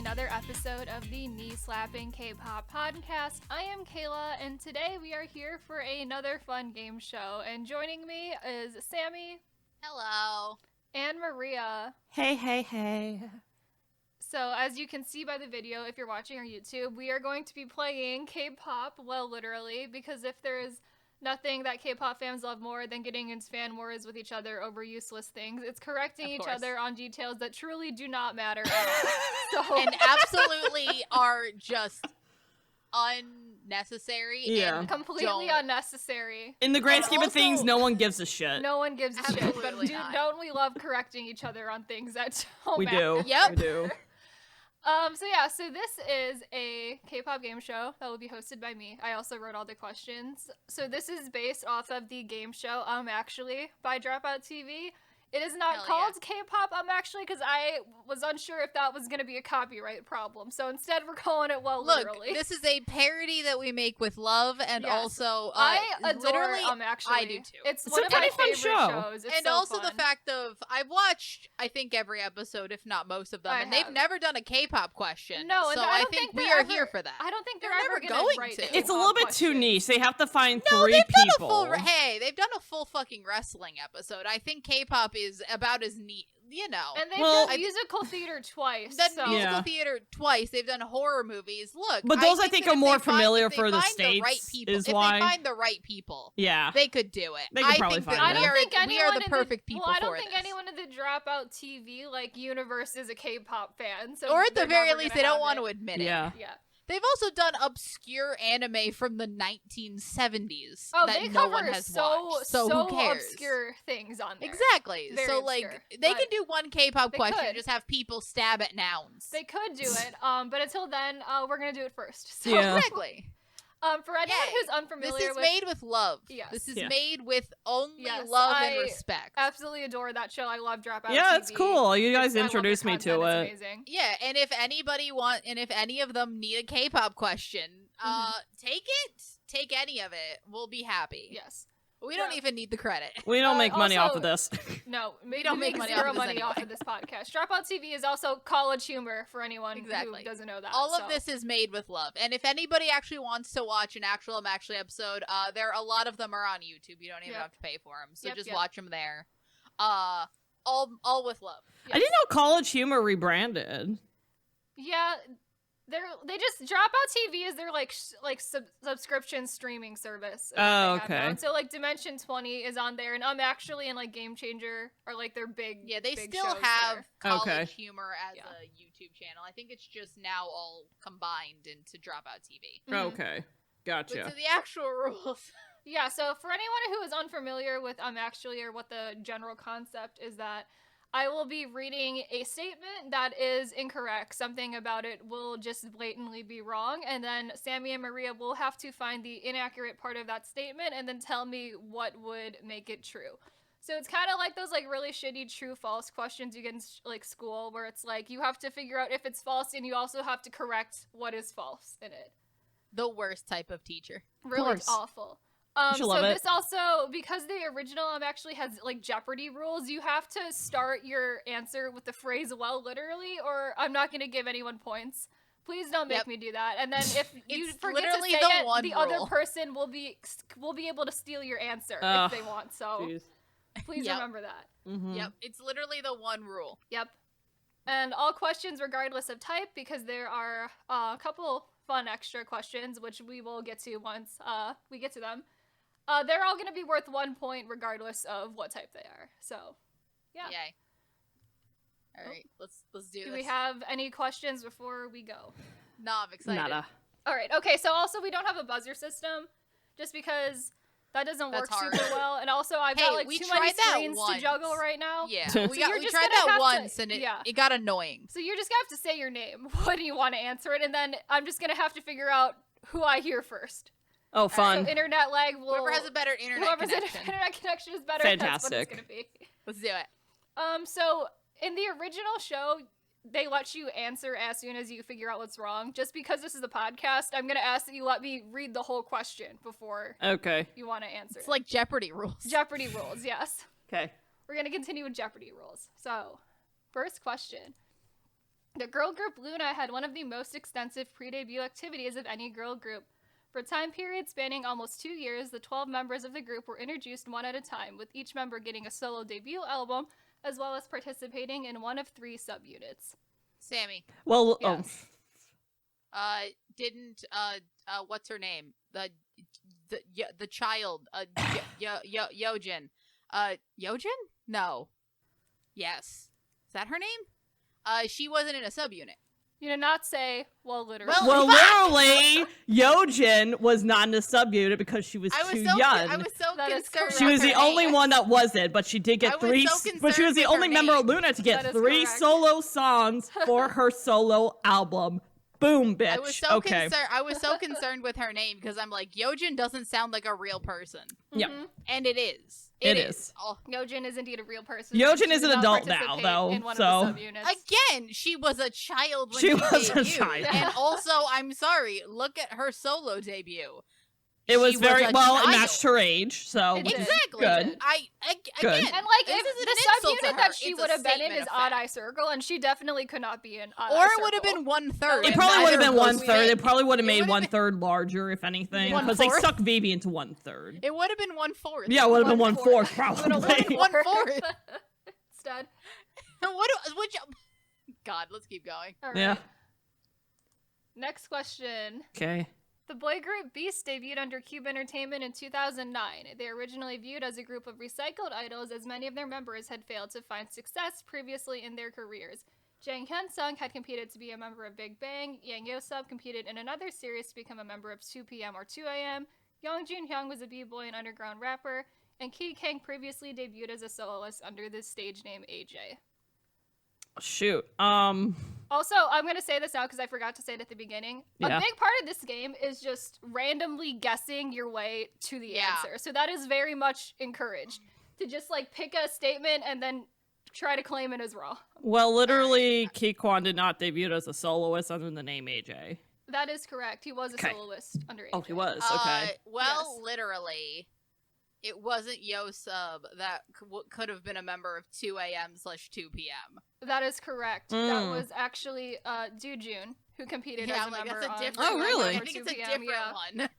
another episode of the knee-slapping K-pop podcast. I am Kayla, and today we are here for another fun game show. And joining me is Sammy. Hello. And Maria. Hey, hey, hey. So, as you can see by the video, if you're watching our YouTube, we are going to be playing K-pop, well, literally, because if there is nothing that K-pop fans love more than getting into fan wars with each other over useless things, it's correcting each other on details that truly do not matter at all. So, And absolutely are just unnecessary. Yeah. And completely unnecessary. In the grand And scheme of also- things, no one gives a shit. No one gives a shit, but Absolutely not. don't we love correcting each other on things that don't We matter? do. Yep. We do. So this is a K-pop game show that will be hosted by me. I also wrote all the questions. So this is based off of the game show Actually by Dropout TV. It is not Hell called K-pop Actually because I was unsure if that was going to be a copyright problem. So instead we're calling it Look, literally. this is a parody that we make with love, and Yes. also I adore literally Actually. I do too. It's It's one a of my pretty fun favorite show. shows. It's and so also fun. the fact of I've watched I think every episode, if not most of them, I and they've have. never done a K-pop question. No, and so I I don't think think we they're are ever- here for that. I don't think they're They're ever never going to going write to. K-pop It's a little bit too questions. niche. They have to find No, three they've done people. a full. Hey, they've done a full fucking wrestling episode. I think K-pop is about as neat, you know. And they've Well, done musical theater twice. Done so. musical Yeah. theater twice. They've done horror movies. Look, But those I think that are if more they find- familiar if they for the find States right people, is if why. they find the right people, Yeah. they could do it. They could I probably think find that I it. don't we are, think we anyone are the in perfect people well, I for don't think this. anyone in the Dropout TV universe is a K-pop fan. So Or at the they're very never least, gonna they don't have want it. to admit it. Yeah. Yeah. They've also done obscure anime from the 1970s Oh, that they no cover one has so watched. So who cares? obscure things on there. Exactly. Very So like obscure, they but can do one K-pop they question, could. just have people stab at nouns. They could do it, but until then, we're gonna do it first. So, Yeah. Exactly. for anyone Yay. who's unfamiliar This is with, made with love. Yes. This is Yeah. made with only Yes, love I and respect. absolutely adore that show. I love Dropout Yeah, TV. it's cool. You guys I love their introduced me to content. it. It's amazing. Yeah, and if if any of them need a K-pop question, take it. Take any of it. We'll be happy. Yes. We don't Yeah. even need the credit. We don't make money off also- of this. No, we don't don't make make money zero off of this money off anyway. of this podcast. Dropout TV is also college humor for anyone Exactly. who doesn't know that. All so. of this is made with love. And if anybody actually wants to watch an actual Actually episode, a lot of them are on YouTube. You don't even Yep. have to pay for them. So Yep, just yep. watch them there. All with love. I didn't know College Humor rebranded. Yeah, they just Dropout TV is their subscription streaming service. that Oh, they have now. okay. And so Dimension 20 is on there, and Actually and Game Changer are their big. Yeah, they big still shows have there. College Okay. Humor as Yeah. a YouTube channel. I think it's just now all combined into Dropout TV. Mhm. Okay. But Gotcha. to the actual rules. Yeah, so for anyone who is unfamiliar with Actually or what the general concept is that I will be reading a statement that is incorrect. Something about it will just blatantly be wrong, and then Sammy and Maria will have to find the inaccurate part of that statement and then tell me what would make it true. So it's kind of like those really shitty true-false questions you get in school where it's you have to figure out if it's false and you also have to correct what is false in it. The worst type of teacher. Really course. awful. You should love it. This also, because the original actually has Jeopardy rules, you have to start your answer with the phrase "well," literally, or I'm not going to give anyone points. Please don't make Yep. me do that. And then if you It's forget to literally say the it, one the rule. other person will be able to steal your answer Ugh, if they want. So Jeez. please Yep. remember that. Mhm. Yep, it's literally the one rule. Yep. And all questions regardless of type, because there are a couple fun extra questions, which we will get to once we get to them. They're all going to be worth 1 point regardless of what type they are. So, yeah. Yay. All right, let's do Do this. we have any questions before we go? No, I'm excited. Nada. All right. Okay. So also we don't have a buzzer system, just because that doesn't work That's hard. super well, and also I've Hey, got we too many tried that screens to once. juggle right now. Yeah, So we you're tried just gonna that have to- once and yeah. it got annoying. So you're just gonna have to say your name when you want to answer it, and then I'm just gonna have to figure out who I hear first. Oh, fun. So internet lag will. Whoever has a better internet whoever's connection. internet connection is better. Fantastic. That's what it's gonna be. Let's do it. So in the original show, they let you answer as soon as you figure out what's wrong. Just because this is a podcast, I'm gonna ask that you let me read the whole question before Okay. you want to answer. It's it. like Jeopardy rules. Jeopardy rules. Yes, Okay. we're gonna continue with Jeopardy rules. So, first question: The girl group Luna had one of the most extensive pre-debut activities of any girl group. For a time period spanning almost 2 years, the 12 members of the group were introduced one at a time, with each member getting a solo debut album, as well as participating in one of 3 subunits. Sammy. Well, Yes. Didn't what's her name? The child, Yojin. Yojin? No. Yes. Is that her name? She wasn't in a subunit. You did not say, well, literally. well, literally, Yojin was not in a subunit because she was too young. I was so That is concerned. correct. She was the about her only name. one that wasn't, but she did get I was 3. so But she was concerned the with her only member of name. Luna to get That is 3 correct. solo songs for her solo album. Boom, bitch. I was so okay. concerned. I was so concerned with her name because I'm like, Yojin doesn't sound like a real person, Yep. Mhm. and it is. It is. is. Oh, Yojin is indeed a real person. Yojin She is did an not adult now, participate though, in one so- of the subunits. again, she was a child when She she was a debuted. child. And also, I'm sorry, look at her solo debut. It was She very a well. It child. matched her age, so It which did. is Exactly. good. Again, Good. And like, this if isn't the an insult to subunit her, that she it's a would have been in statement is of Odd fact. Eye Circle, and she definitely could not be in Odd Or Eye it would have Circle. been 1/3. It probably would have been Neither of 1/3. those It probably would have It made would've 1/3 larger, if anything, One because they fourth? stuck Vivi into 1/3. It would have been 1/4. Yeah, it would have been 1/4 Would've probably. been 1/4. Instead. Which? God, let's keep going. All right. Yeah. Next question. Okay. The boy group Beast debuted under Cube Entertainment in 2009. They were originally viewed as a group of recycled idols, as many of their members had failed to find success previously in their careers. Jang Hyun-sung had competed to be a member of Big Bang. Yang Yo-sub competed in another series to become a member of 2PM or 2AM. Young Jun-hyung was a b-boy and underground rapper. And Ki Kang previously debuted as a soloist under the stage name AJ. Shoot. Also, I'm going to say this now because I forgot to say it at the beginning. Yeah. A big part of this game is just randomly guessing your way to the Yeah. answer. So that is very much encouraged. To just like pick a statement and then try to claim it as wrong. Well, literally, Ki Kwan did not debut as a soloist under the name AJ. That is correct. He was a Okay. soloist under AJ. Oh, he was. Okay. Well, Yes. literally, it wasn't Yo-sub that could have been a member of 2AM/2PM. That is correct. That Mm. was actually Do-jun, who competed Yeah, as a I'm like, member that's a on different Oh, one. really? I think it's a 2PM, different yeah. one.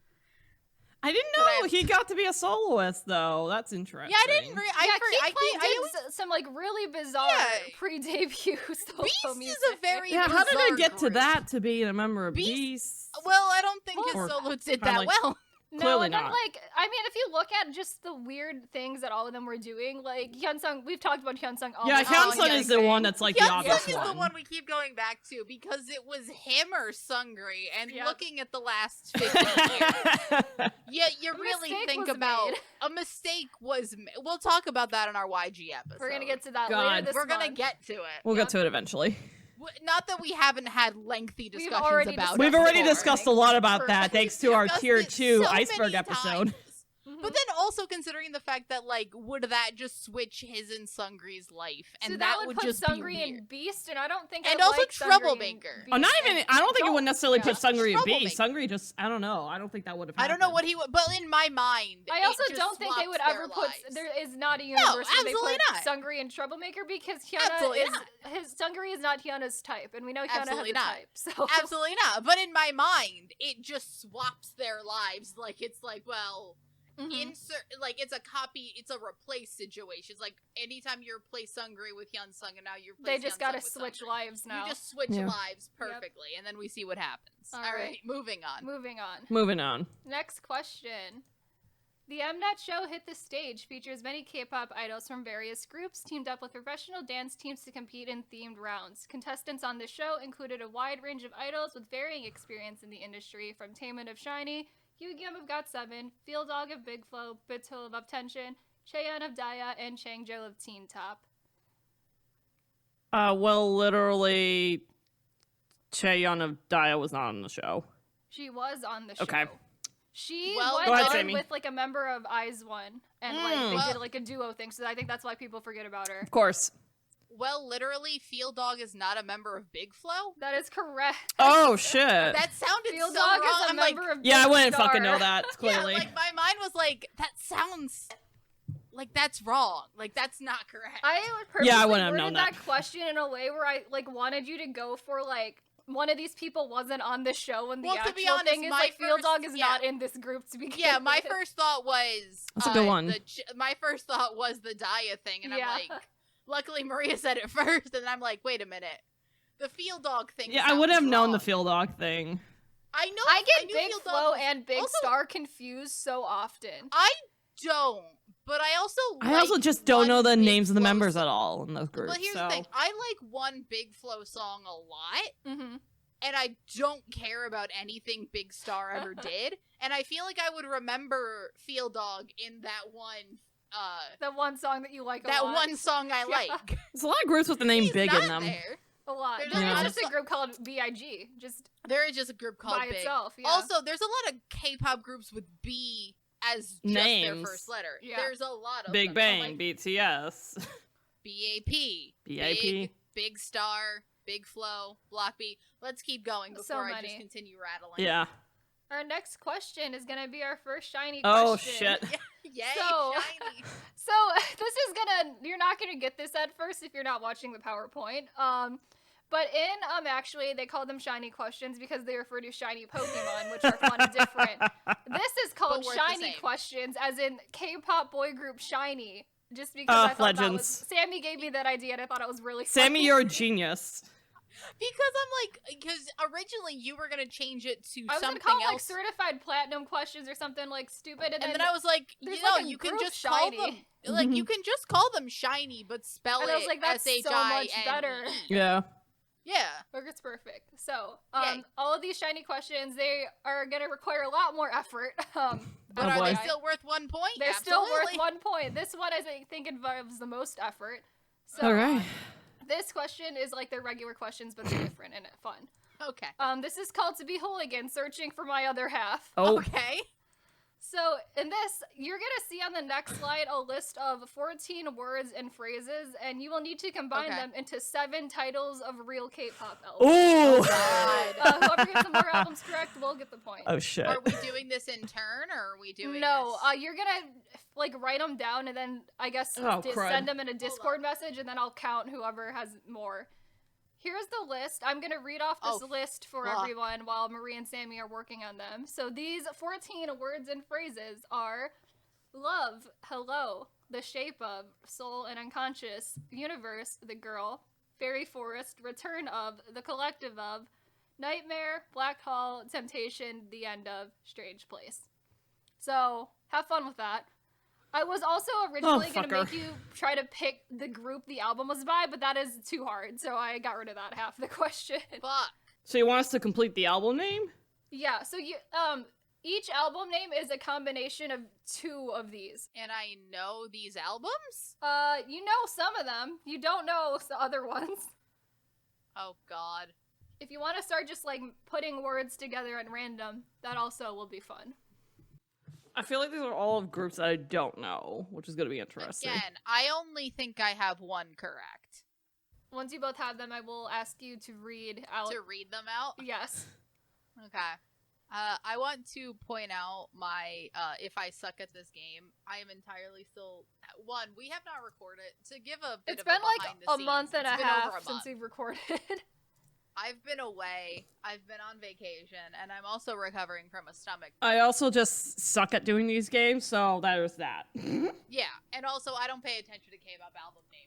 I didn't But know he got to be a soloist, though. That's interesting. Yeah, I didn't. Yeah, I Keith did some like really bizarre Yeah. pre-debut solo Beast music. is a very Yeah, how did bizarre I get to group. that to being a member of Beast- Beast? Well, I don't think his Or solo did kinda that like- well. No, Clearly and then not. like I mean, if you look at just the weird things that all of them were doing, like Hyunsung, we've talked about Hyunsung all Yeah, the time. Hyunsung is the one that's like the Hyunsung obvious is one. the one we keep going back to because it was him or Sungri, and Yep. looking at the last 50 years, yeah, you A really mistake think was about made. a mistake was. We'll talk about that in our YG episode. We're gonna get to that God. later this We're gonna month. get to it. We'll get to it eventually. Not that we haven't had lengthy We've discussions already about. discussed We've it already before. discussed a lot about that, thanks to our Discussed tier it 2 so iceberg many episode. times. Mhm. But then also considering the fact that like would that just switch his and Sungri's life, and so that would would put just Sungri be weird. and Beast, and I don't think And I also like Sungri Troublemaker. and Oh, not Beast, even. and I don't think it would don't- necessarily yeah. put Sungri and B. Troublemaker. Sungri just. I don't know. I don't think that would have. I don't know what he would, but in my mind, I it also just don't think they would swaps ever their put. lives. There is not a universe where they absolutely put not. Sungri and Troublemaker because Hyuna Absolutely is not. his Sungri is not Hyuna's type, and we know Hyuna Absolutely has a not. type. So Absolutely not. But in my mind, it just swaps their lives. Like it's like, well, Mhm. insert like it's a copy, it's a replace situation. It's like anytime you replace Sungri with Hyunsung, and now you replace they just Hyunsung gotta with switch Sungri. lives now. You just switch Yeah. lives perfectly, and then we see what happens. All All right, right. moving on. Moving on. Moving on. Next question. The Mnet show Hit the Stage features many K-pop idols from various groups teamed up with professional dance teams to compete in themed rounds. Contestants on the show included a wide range of idols with varying experience in the industry, from Taemin of SHINee, Hyugyum of GOT7, Field Dog of Big Flo, Bitul of Uptension, Chaeyeon of Daya, and Changjo of Teen Top. Well, literally, Chaeyeon of Daya was not on the show. She was on the show. Okay. She Well, Go ahead, went on Sammy. with like a member of IZ*ONE, and Mm. like they Well- did like a duo thing. So I think that's why people forget about her. Of course. Well, literally, Field Dog is not a member of Big Flo. That is correct. Oh shit. That sounded Field so Dog wrong. is a I'm like, member of Yeah, I Big wouldn't Star. fucking know that. Clearly. yeah, like my mind was like, that sounds like that's wrong. Like that's not correct. I would purposely Yeah, I wouldn't have worded known that that. question in a way where I like wanted you to go for like one of these people wasn't on the show, and the Well, to actual be honest, thing is my like Field first- Dog is yeah. not in this group to begin Yeah, my with. first thought was That's a good one. My first thought was the Daya thing, and Yeah. I'm like, luckily Maria said it first, and I'm like, wait a minute, the Field Dog thing. Yeah, I would have sounds known the wrong. Field Dog thing. I know. I get knew Big Field Dog Flo was- and Big also- Star confused so often. I don't, but I also. I also just don't one know the Big names of the Flo members song. at all in those groups. But here's so. the thing: I like one Big Flo song a lot. Mm-hmm. And I don't care about anything Big Star ever did. And I feel like I would remember Field Dog in that one The one song that you like a that lot. one song I Yeah. like. There's a lot of groups with the name He's Big not in them. there. A lot. There's There's a lot just of a group called BIG, just There is just a group called by Big. itself. Yeah. Also, there's a lot of K-pop groups with B as just their Names. first letter. Yeah. There's a lot of Big them. Bang, Like BTS. BAP, BAP. Big Star, Big Flo, Block B. Let's keep going So before I just many. continue rattling. Yeah. Our next question is gonna be our first shiny Oh, question. shit. Yay, So- shiny. So this is you're not gonna get this at first if you're not watching the PowerPoint. But in actually they call them shiny questions because they refer to shiny Pokemon, which are fun and different. This is called But worth the shiny same. questions, as in K-pop boy group Shiny. Just because I thought that was legends. Sammy gave me that idea and I thought it was really Sammy, funny. you're a genius. Because originally you were gonna change it to I was something gonna call it, like else, certified platinum questions or something like stupid, and then I was like, you there's, know, like, a you can group just call them Shiny. like you can just call them shiny, but spell and it I was like, that's so much S-H-I-N-E. better. Yeah. Yeah, It's perfect. So, Yay. all of these shiny questions, they are going to require a lot more effort. but Oh, are they boy. still worth 1 point? They're still worth Absolutely. 1 point. This one, I think, involves the most effort. So, All right. this question is like their regular questions, but they're different and fun. Okay. This is called To Be Hooligan, Searching for My Other Half. Oh. Okay. So, in this, you're going to see on the next slide a list of 14 words and phrases, and you will need to combine Okay. them into 7 titles of real K-pop albums. Ooh. God. Whoever gets the more albums correct will get the point. Oh shit. Are we doing this in turn, or are we doing No, this? you're gonna like write them down and then I guess Oh, crud. send them in a Discord message and then I'll count whoever has more. Here's the list. I'm gonna read off this Oh, list for fuck. everyone while Marie and Sammy are working on them. So these 14 words and phrases are love, hello, the shape of, soul and unconscious, universe, the girl, fairy forest, return of, the collective of, nightmare, black hole, temptation, the end of, strange place. So have fun with that. I was also originally going to fucker. make you try to pick the group the album was by, but that is too hard, so I got rid of that half of the question. Fuck. So you want us to complete the album name? Yeah, so you each album name is a combination of 2 of these. And I know these albums? You know some of them. You don't know the other ones. Oh God. If you want to start just like putting words together at random, that also will be fun. I feel like these are all of groups that I don't know, which is going to be interesting. Again, I only think I have one correct. Once you both have them, I will ask you to read out. To read them out? Yes. Okay. I want to point out my, if I suck at this game, I am entirely still, one, we have not recorded, to give a bit It's of been a like behind the a scenes, month and a it's been half over a since month. we've recorded. I've been away, I've been on vacation, and I'm also recovering from a stomach. I also just suck at doing these games, so there's that. Yeah, and also I don't pay attention to K-pop album names.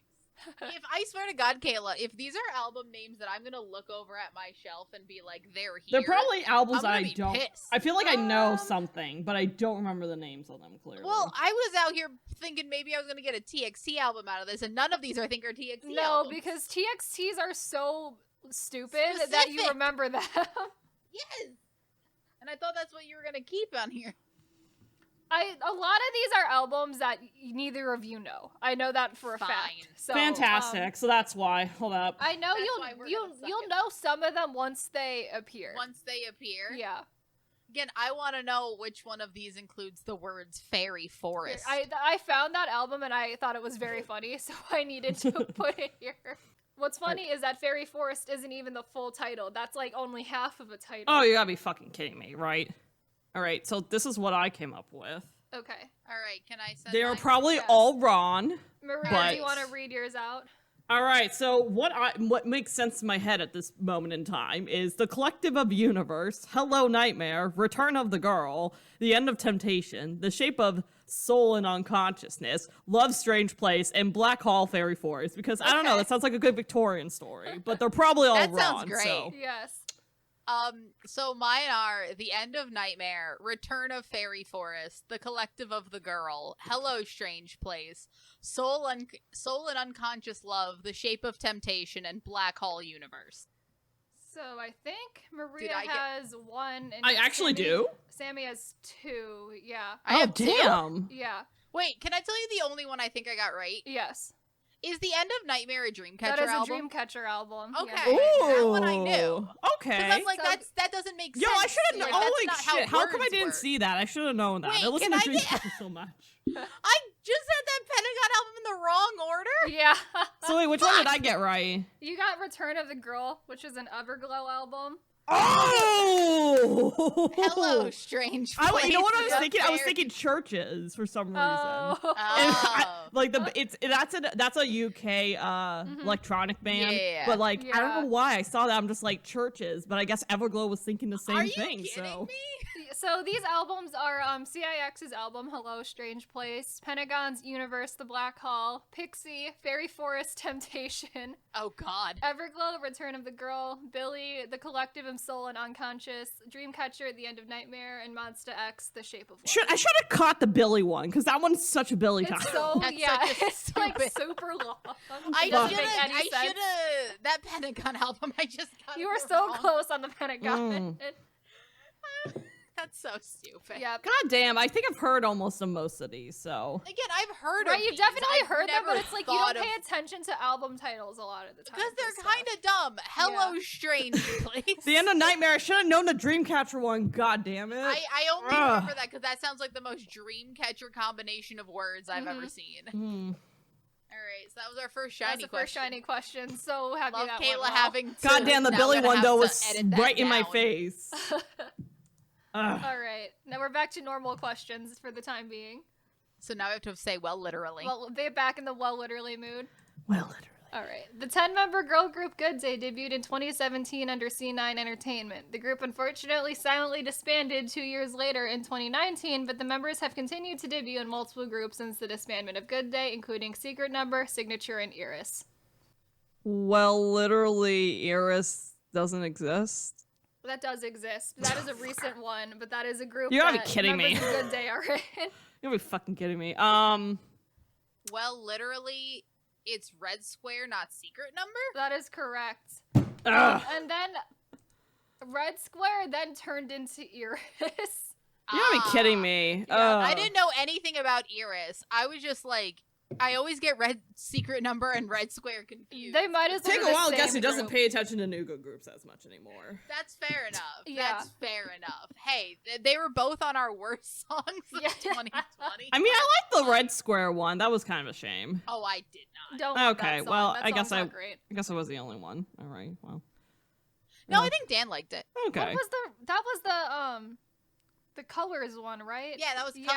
If I swear to God, Kayla, if these are album names that I'm gonna look over at my shelf and be like, they're here. They're probably albums I'm that gonna I be don't. pissed. I feel like I know Um, something, but I don't remember the names of them clearly. Well, I was out here thinking maybe I was gonna get a TXT album out of this, and none of these I think are TXT No, albums. because TXTs are so stupid that you Specific. remember them. Yes! And I thought that's what you were gonna keep on here. A lot of these are albums that neither of you know. I know that for a Fine. fact. So, Fantastic. So that's why. Hold up. I know That's why we're you'll gonna suck you'll at know some of them once they appear. Once they appear. Yeah. Again, I want to know which one of these includes the words fairy forest. I found that album and I thought it was very funny, so I needed to put it here. What's funny is that Fairy Forest isn't even the full title. That's like only half of a title. Oh, you gotta be fucking kidding me, right? All right. So this is what I came up with. Okay. All right, can I send They are mine? probably Yes. all wrong. Maria, But- do you want to read yours out? All right, so what makes sense in my head at this moment in time is the collective of universe, Hello Nightmare, Return of the Girl, The End of Temptation, The Shape of Soul and Unconsciousness, Love Strange Place, and Black Hall Fairy Forest. Because I don't know, Okay. that sounds like a good Victorian story, but they're probably all That wrong. sounds great. So. Yes. So mine are The End of Nightmare, Return of Fairy Forest, The Collective of the Girl, Hello Strange Place, Soul and Unconscious Love, The Shape of Temptation, and Black Hole Universe. So I think Maria I get- has one. And I actually do? Sammy has two. Yeah. I have two? damn. Yeah. Wait, can I tell you the only one I think I got right? Yes. Is The End of Nightmare a Dreamcatcher That is album? a Dreamcatcher album. Okay. Yeah. That one I knew. Okay. Because I'm like, So- that doesn't make Yo, sense. I should have known. Like, Oh, that's like, not shit. How come I words didn't work. see that? I should have known that. Wait, I listen can to I Dream get- Catcher so much. I just said that Pentagon album in the wrong order? Yeah. So wait, which one did I get right? You got Return of the Girl, which is an Everglow album. Oh! Hello, Strange Place. You know what I was of thinking? I was Fairy- thinking churches for some reason. Oh. Oh. Like that's a UK electronic band, Yeah. but like I don't Yeah. know why I saw that. I'm just like churches, but I guess Everglow was thinking the same Are you thing. kidding So me? So these albums are CIX's album Hello Strange Place, Pentagon's Universe The Black Hall, Pixie, Fairy Forest Temptation, Oh God. Everglow Return of the Girl, Billy The Collective of Soul and Unconscious, Dreamcatcher The End of Nightmare, and Monsta X The Shape of Love. I should have caught the Billy one because that one's such a Billy It's title. so That's yeah, such a it's like stupid- super long. I It doesn't should make any sense. have that Pentagon album. I just got You it were so wrong. close on the Pentagon. That's so stupid. Yep. God damn, I think I've heard almost of most of these. So Again, I've heard Right, of you've these. definitely I've heard them, but never it's like you thought don't of- pay attention to album titles a lot of the time. because for they're stuff. kind of dumb. Hello, Strange Place. the End of Nightmare. I should have known the Dreamcatcher one. God damn it! I only Ugh. remember that because that sounds like the most Dreamcatcher combination of words I've ever seen. Hmm. All right, so that was our first That's shiny the question. first shiny question. So happy Love that Kayla went well. having. To, God damn, the now Billy gonna one have though to was edit that right in my down. face. Ugh. All right, now we're back to normal questions for the time being. So now I have to say, well, literally. Well, they're back in the literally mood. Well, literally. All right. The 10-member girl group Good Day debuted in 2017 under C9 Entertainment. The group unfortunately silently disbanded 2 years later in 2019, but the members have continued to debut in multiple groups since the disbandment of Good Day, including Secret Number, Signature, and Iris. Well, literally, Iris doesn't exist. That does exist. That is a recent one, but that is a group You gotta be that kidding me. members of Good Day are in. You'll be fucking kidding me. Well, literally, it's Red Square, not Secret Number. That is correct. Ugh. And then Red Square then turned into Iris. You gotta be kidding me. I didn't know anything about Iris. I was just like, I always get Red Secret Number and Red Square confused. They might as well Take be a the while. Guess same who doesn't group. pay attention to new good groups as much anymore. That's fair enough. Yeah. That's fair enough. Hey, they were both on our worst songs of Yeah. 2020. I mean, I like the Red Square one. That was kind of a shame. Oh, I did not. Don't love Okay, that song. well, That I guess song's not great. I guess I was the only one. All right. Well. No, Yeah. I think Dan liked it. Okay. What was the Colors one, right? Yeah, that was Yeah.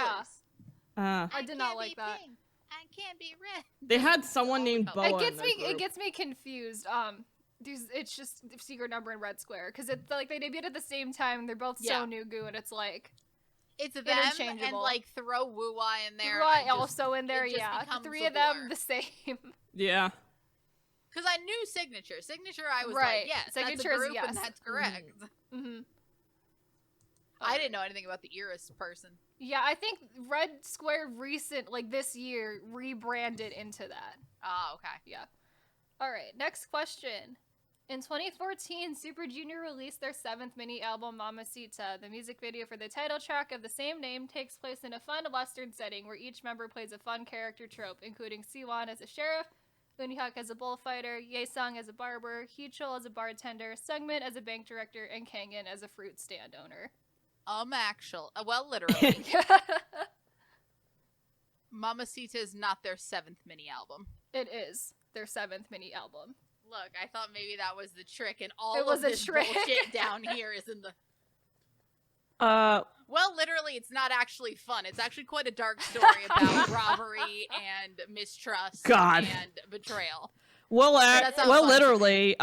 Colors. I did not like that. Pink. I can't be red. They had someone named It Boa. It gets in me. their It group. gets me confused. It's just Secret Number and Red Square because it's like they debuted at the same time. They're both Yeah. so new goo, and it's like It's them and Interchangeable. like throw Woo-Wah in there. right also in there. it just Yeah, the becomes three a of them blur. the same. Yeah. Because I knew Signature. Signature, I was Right. like, yes, Signature that's is a group, yes. and that's correct. hmm I didn't know anything about the Iris person. Yeah, I think Red Square this year rebranded into that. Oh, okay. Yeah. All right, next question. In 2014, Super Junior released their 7th mini album, Mamacita. The music video for the title track of the same name takes place in a fun Western setting where each member plays a fun character trope, including Siwon as a sheriff, Unihak as a bullfighter, Ye-sung as a barber, Heechul as a bartender, Sungmin as a bank director, and Kangin as a fruit stand owner. Well, literally. Mamacita is not their 7th mini album. It is their 7th mini album. Look, I thought maybe that was the trick, and all It was of a this trick. bullshit down here is in the. Well, literally, it's not actually fun. It's actually quite a dark story about robbery and mistrust God. and betrayal. Well, that sounds fun to me. literally,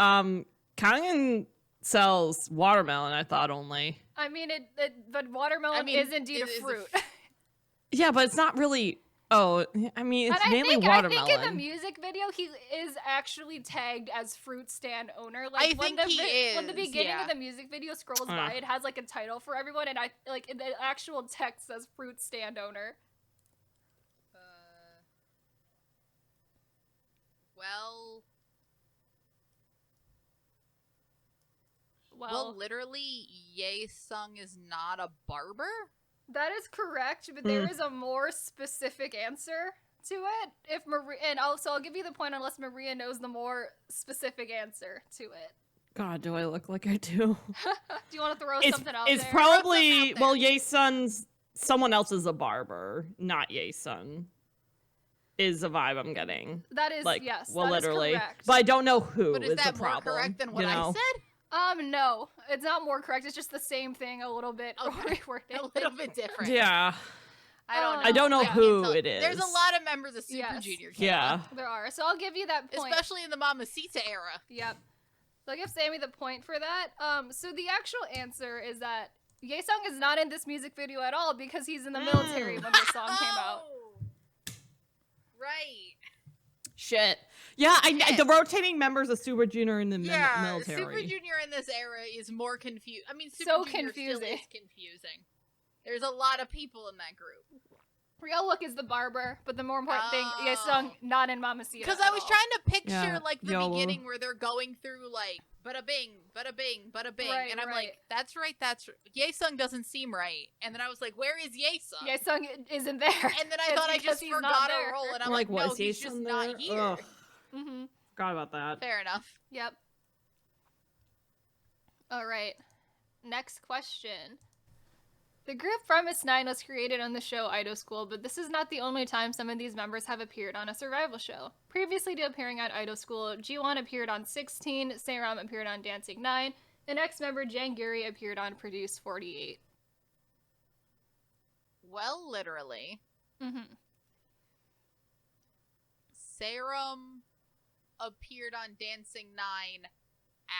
Kangen sells watermelon, I thought only. I mean, but watermelon is indeed a fruit. Yeah, but it's not really. Oh, I mean, it's mainly watermelon. I think in the music video, he is actually tagged as fruit stand owner. Like, I think he is. When the beginning of the music video scrolls by, it has like a title for everyone, and the actual text says fruit stand owner. Well, literally, Ye-sung is not a barber? That is correct, but there is a more specific answer to it. If Maria, and also I'll give you the point unless Maria knows the more specific answer to it. God, do I look like I do? Do you want to throw something out It's there? probably, well, Ye-sun's, someone else is a barber, not Ye-sun, is a vibe I'm getting. That is, like, yes, well, that literally. is correct. But I don't know who But is the that more problem. correct than what I said? No, it's not more correct. It's just the same thing, a little bit reworded. A little bit different. Yeah. I don't know. I don't know can't who tell. it is. There's a lot of members of Super Junior K-pop. Yeah. There are. So I'll give you that point. Especially in the Mamacita era. Yep. So I'll give Sammy the point for that. So the actual answer is that Ye-sung is not in this music video at all because he's in the military when the song came out. Right. Shit. Yeah, the rotating members of Super Junior in the military. Super Junior in this era is more confused. I mean, Super So Junior confusing. still is confusing. There's a lot of people in that group. Real Look is the barber, but the more important thing, Ye-sung not in Mamacita. Because I was trying to picture the YOLO. beginning where they're going through bada bing, bada bing, bada bing, Right, and I'm right. like, that's right. Ye-sung doesn't seem right, and then I was like, where is Ye-sung? Ye-sung isn't there. And then I thought I just he's not forgot there. a role, and I'm I'm like, like, no, was he's just Ye-sung not there? here. Ugh. Mm-hmm. Forgot about that. Fair enough. Yep. All right. Next question. The group from S9 was created on the show Idol School, but this is not the only time some of these members have appeared on a survival show. Previously to appearing on Idol School, Jiwon appeared on 16, Seram appeared on Dancing 9, and ex-member Jangiri appeared on Produce 48. Well, literally, Mm-hmm. Serum appeared on Dancing 9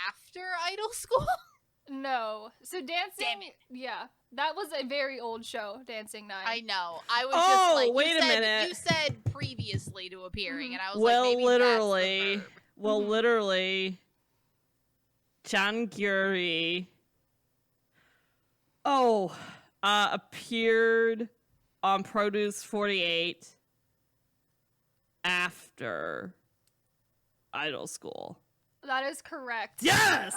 after Idol School? No. So Dancing... Damn it. Yeah. That was a very old show, Dancing 9. I know. I was just like, wait a minute. You said previously to appearing, and I was Well, like, maybe literally. that's the verb. Well, literally. Jangiri. Appeared on Produce 48 after Idol School. That is correct. Yes!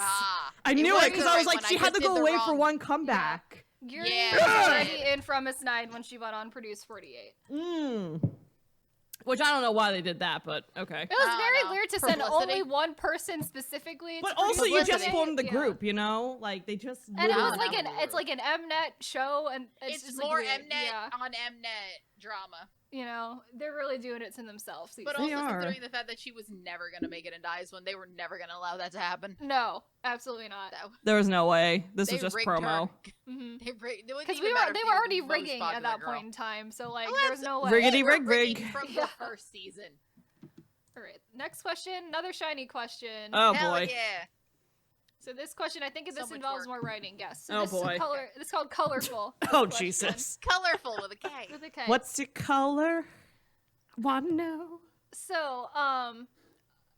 I knew it because I was like, she had to go away for one comeback. Yuri Yeah, was she already did. in from S9 when she went on Produce 48. Which I don't know why they did that, but okay. It was I don't very know. weird to send Publicity. only one person specifically. But to also, you just Publicity. formed the Yeah. group, you know? Like, they just... And it was literally like formed the it's group. like an Mnet show, and It's just more like weird. Mnet Yeah. on Mnet drama. You know, they're really doing it to themselves. these But days. They also are. considering the fact that she was never going to make it into Iceland, they were never going to allow that to happen. No, absolutely not. There was no way. This They was just rigged promo. Because Because they were already rigging at that point in time, so like there was no way. Riggedy They were rig rig. rigging from Yeah. the first season. All right, next question, another shiny question. Oh, Hell boy. yeah. So this question, I think So this much involves work. more writing. Yes. So Oh, this boy. This is called colorful. Oh, question. Jesus. Colorful with a K. With a K. What's your color? Wanna know? So, on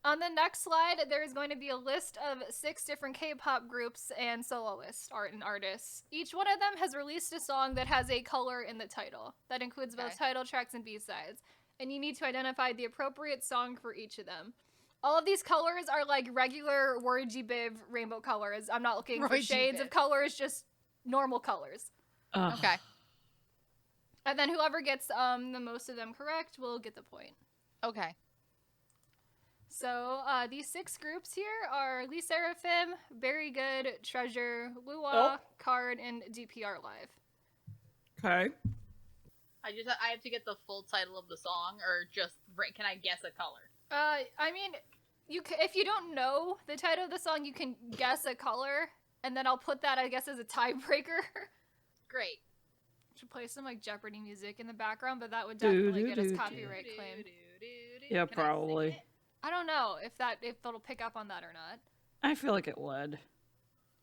the next slide, there is going to be a list of 6 different K-pop groups and soloists, artists. Each one of them has released a song that has a color in the title. That includes both Okay. title tracks and B-sides. And you need to identify the appropriate song for each of them. All of these colors are like regular Wordji Biv rainbow colors. I'm not looking for Wordji shades Biv. of colors, just normal colors. Ugh. Okay. And then whoever gets the most of them correct will get the point. Okay. So, these 6 groups here are Lee Seraphim, Very Good, Treasure, Luwa, Oh. Card, and DPR Live. Okay. I have to get the full title of the song, or just can I guess a color? I mean, if you don't know the title of the song, you can guess a color, and then I'll put that, I guess, as a tiebreaker. Great. Should play some like Jeopardy music in the background, but that would definitely get us copyright claim. Yeah, Can I sing probably. it? I don't know if it'll pick up on that or not. I feel like it would.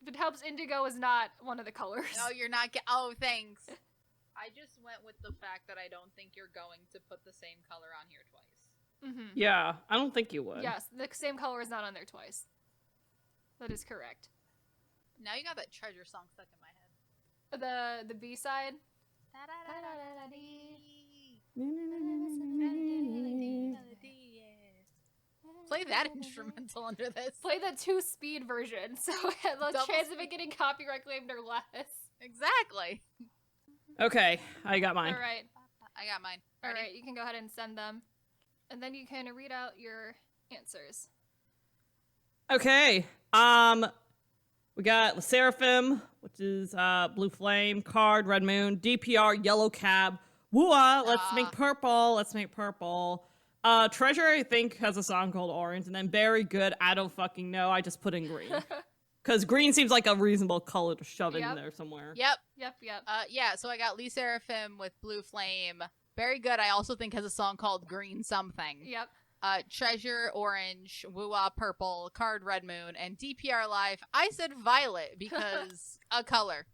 If it helps, indigo is not one of the colors. Oh, you're not oh, thanks. I just went with the fact that I don't think you're going to put the same color on here twice. Mm-hmm. Yeah, I don't think you would. Yes, the same color is not on there twice. That is correct. Now you got that treasure song stuck in my head. The B side. Play that instrumental under this. Play the 2-speed version, so the Double chance of it getting copyright claimed are less. Exactly. Okay, I got mine. All right. I got mine. All Ready? right, you can go ahead and send them. And then you can read out your answers. Okay. We got Seraphim, which is Blue Flame, Card, Red Moon, DPR, Yellow Cab, Wooa, Let's Make Purple, Let's Make Purple. Treasure, I think, has a song called Orange, and then Very Good, I don't fucking know, I just put in green. Because green seems like a reasonable color to shove in there somewhere. Yep. Yep. Yeah, so I got Lee Seraphim with Blue Flame. Very Good, I also think, has a song called Green Something. Yep. Treasure, Orange, Woo-Wah, Purple, Card, Red Moon, and DPR Live. I said Violet because a color.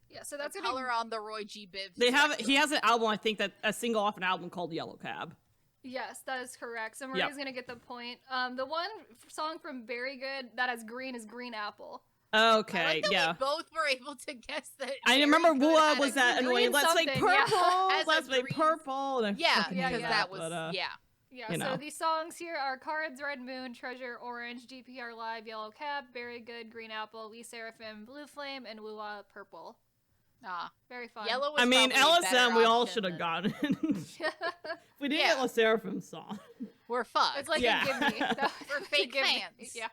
Yeah, so that's a gonna color on the Roy G. Biv. He has an album, I think, that a single off an album called Yellow Cab. Yes, that is correct. So Maria's gonna get the point. The one song from Very Good that has green is Green Apple. Okay, I like that yeah. we both were able to guess that. I remember Wooa was that annoying. green Let's make something, purple. yeah. Let's make Green- purple. And I Yeah, fucking because hate that was but, Yeah, You so know. these songs here are Cards, Red Moon, Treasure, Orange, DPR Live, Yellow Cab, Very Good, Green Apple, Lee Seraphim, Blue Flame, and Woo-Wah, Purple. Very fun. Yellow was I mean, probably a better LSM, we all option should have than- gotten. We didn't Yeah. get La Seraphim song. We're fucked. It's like Yeah. a gimme. We're It's a fake gimme. fans. Yeah.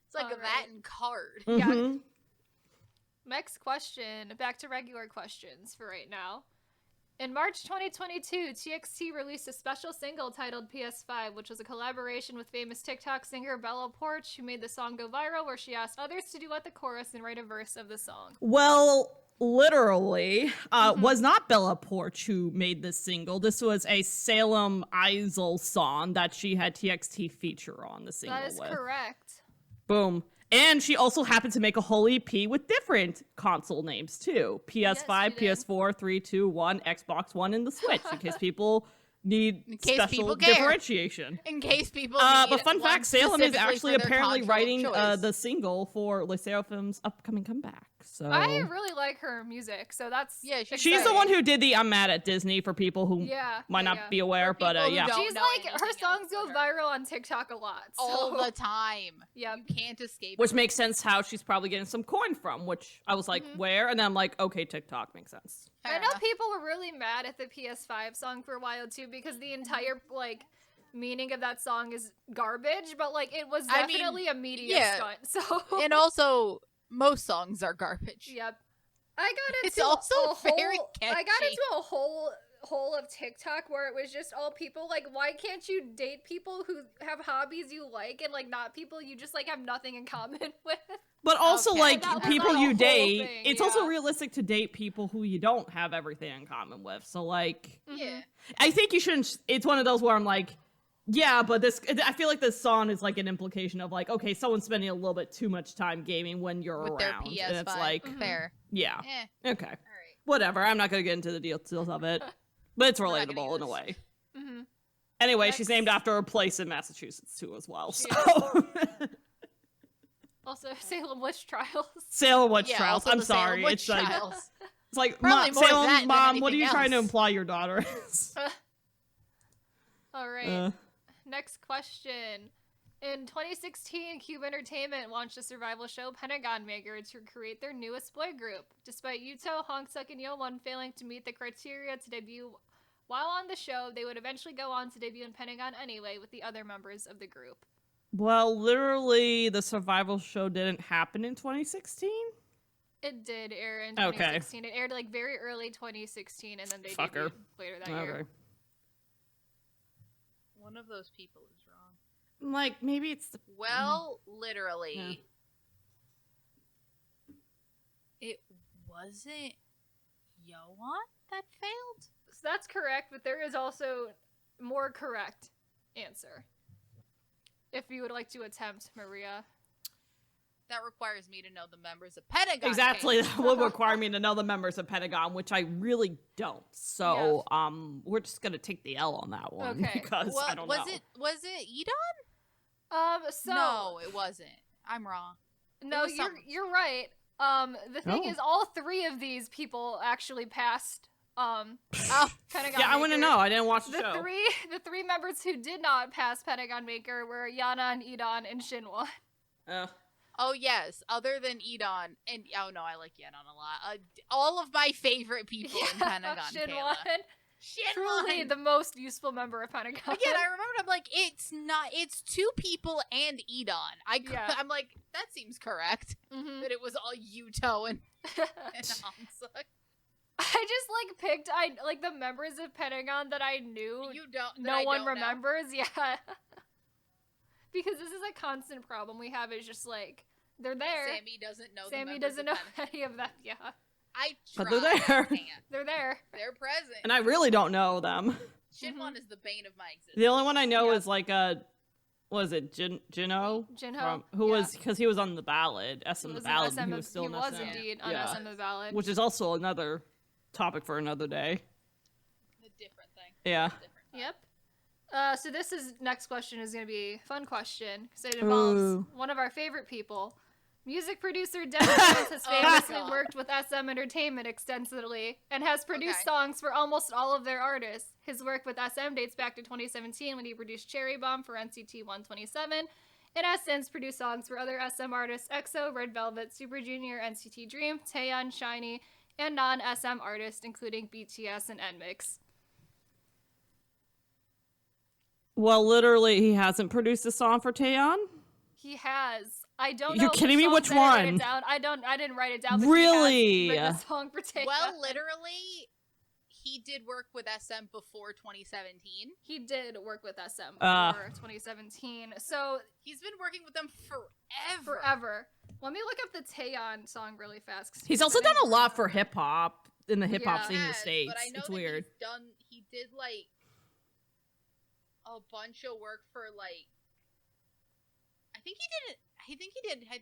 It's like All that right. and Card. Yeah. Mhm. Next question. Back to regular questions for right now. In March 2022, TXT released a special single titled PS5, which was a collaboration with famous TikTok singer Bella Porch, who made the song go viral, where she asked others to duet the chorus and write a verse of the song. Well, literally, was not Bella Porch who made this single. This was a Salem Isel song that she had TXT feature on the single That is with. correct. Boom. And she also happened to make a whole EP with different console names too. PS5, Yes, she did. PS4, 3, 2, 1, Xbox One, and the Switch, in case people need In case special people care. differentiation. In case people But need fun one fact, Salem is specifically actually for their apparently console of writing choice. the single for Le Seraphim's upcoming comeback. So I really like her music, so that's Yeah, she's she's the exciting. one who did the I'm Mad at Disney for people who might not be aware, For but people who yeah. don't She's know like, her anything songs else go about her. viral on TikTok a lot. So. all the time. Yep. You can't escape. Which it. makes sense how she's probably getting some coin from, which I was like, where? And then I'm like, okay, TikTok makes sense. Fair I know enough. people were really mad at the PS5 song for a while too, because the entire like meaning of that song is garbage, but like it was I mean, definitely a media yeah. stunt. So And also, most songs are garbage. yep. I got into It's also a very whole, I got catchy. into a whole of TikTok where it was just all people like, why can't you date people who have hobbies you like and like not people you just like have nothing in common with? But also, Okay. like, That was people not a you whole date, thing, it's also yeah. realistic to date people who you don't have everything in common with. So, like, Yeah. I think you shouldn't, it's one of those where I'm like, yeah, but I feel like this song is like an implication of like, okay, someone's spending a little bit too much time gaming when you're With their around. PS5. And it's like, Fair. yeah, okay. All right. Whatever, I'm not gonna get into the details of it, but it's We're not gonna relatable in a use- way. Mm-hmm. Anyway, Next. she's named after a place in Massachusetts too, as well. She So, Also, Salem Witch Trials. Salem Witch Yeah, Trials. also I'm the Salem sorry. Witch It's like Trials. it's like Probably more Salem that than mom. What are you anything trying to else. imply your daughter is? All right. Uh, Next question. In 2016, Cube Entertainment launched a survival show, Pentagon Maker, to create their newest boy group. Despite Yuto, Hongsuk, and Yeowon failing to meet the criteria to debut while on the show, they would eventually go on to debut in Pentagon anyway with the other members of the group. well, literally, the survival show didn't happen in 2016. It did air in Okay. 2016. It aired like very early 2016, and then they Fucker. debuted later that year. Okay. One of those people is wrong. Like maybe it's the Well, literally. It wasn't Yoan that failed? So that's correct, but there is also more correct answer. If you would like to attempt, Maria. That requires me to know the members of Pentagon. Exactly, Kayla. that would require me to know the members of Pentagon, which I really don't. So, we're just gonna take the L on that one Okay. because I don't was know. Was it Edon? So No, it wasn't. I'm wrong. no, was some- you're right. The thing Oh. is, all three of these people actually passed. Pentagon. Yeah, I want to Maker. know. I didn't watch the show. The three members who did not pass Pentagon Maker were Yana and Edon and Shinwon. Oh yes, other than Edon and oh no, I like Edon a lot. All of my favorite people in Pentagon. Shinwon. Shinwon. Truly the most useful member of Pentagon. Again, I remembered. I'm like, it's two people and Edon. Yeah. I'm like, that seems correct. Mhm. That it was all Yuto and Hamsuk. I just picked the members of Pentagon that I knew You don't. that no I one don't know. remembers. Yeah. Because this is a constant problem we have is just they're there. Sammy doesn't know. Sammy the doesn't know members of Pentagon. any of that. Yeah. I But tried. they're there. I can't. They're there. They're present. And I really don't know them. Shinwon is the bane of my existence. The only one I know Yeah. is what is it, Jinho? Jinho, Who yeah. was, because he was on the ballad, SM He the was ballad, in and he SM was still he in was SM. indeed on Yeah. SM the Ballad. Which is also another topic for another day. A different thing. Yeah. Different time. Yep. So this next question is going to be a fun question because it involves Ooh. one of our favorite people. Music producer Devin Jones has famously God. worked with SM Entertainment extensively and has produced Okay. songs for almost all of their artists. His work with SM dates back to 2017 when he produced Cherry Bomb for NCT 127 and has since produced songs for other SM artists EXO, Red Velvet, Super Junior, NCT Dream, Taeyeon, SHINee, and non-SM artists including BTS and NMIXX. Well, literally, he hasn't produced a song for Taeyeon? He has. I don't know. You're kidding me? Which one? I didn't write it down. But Really? He has written a song for Taeyeon. Well, literally, he did work with SM before 2017. He did work with SM Uh. for 2017. So He's been working with them forever. forever. Let me look up the Taeyeon song really fast. 'cause He's also been done in- a lot for hip hop in the hip hop Yeah. scene in the Yes, States. But I know It's that weird. he did like a bunch of work for like. I think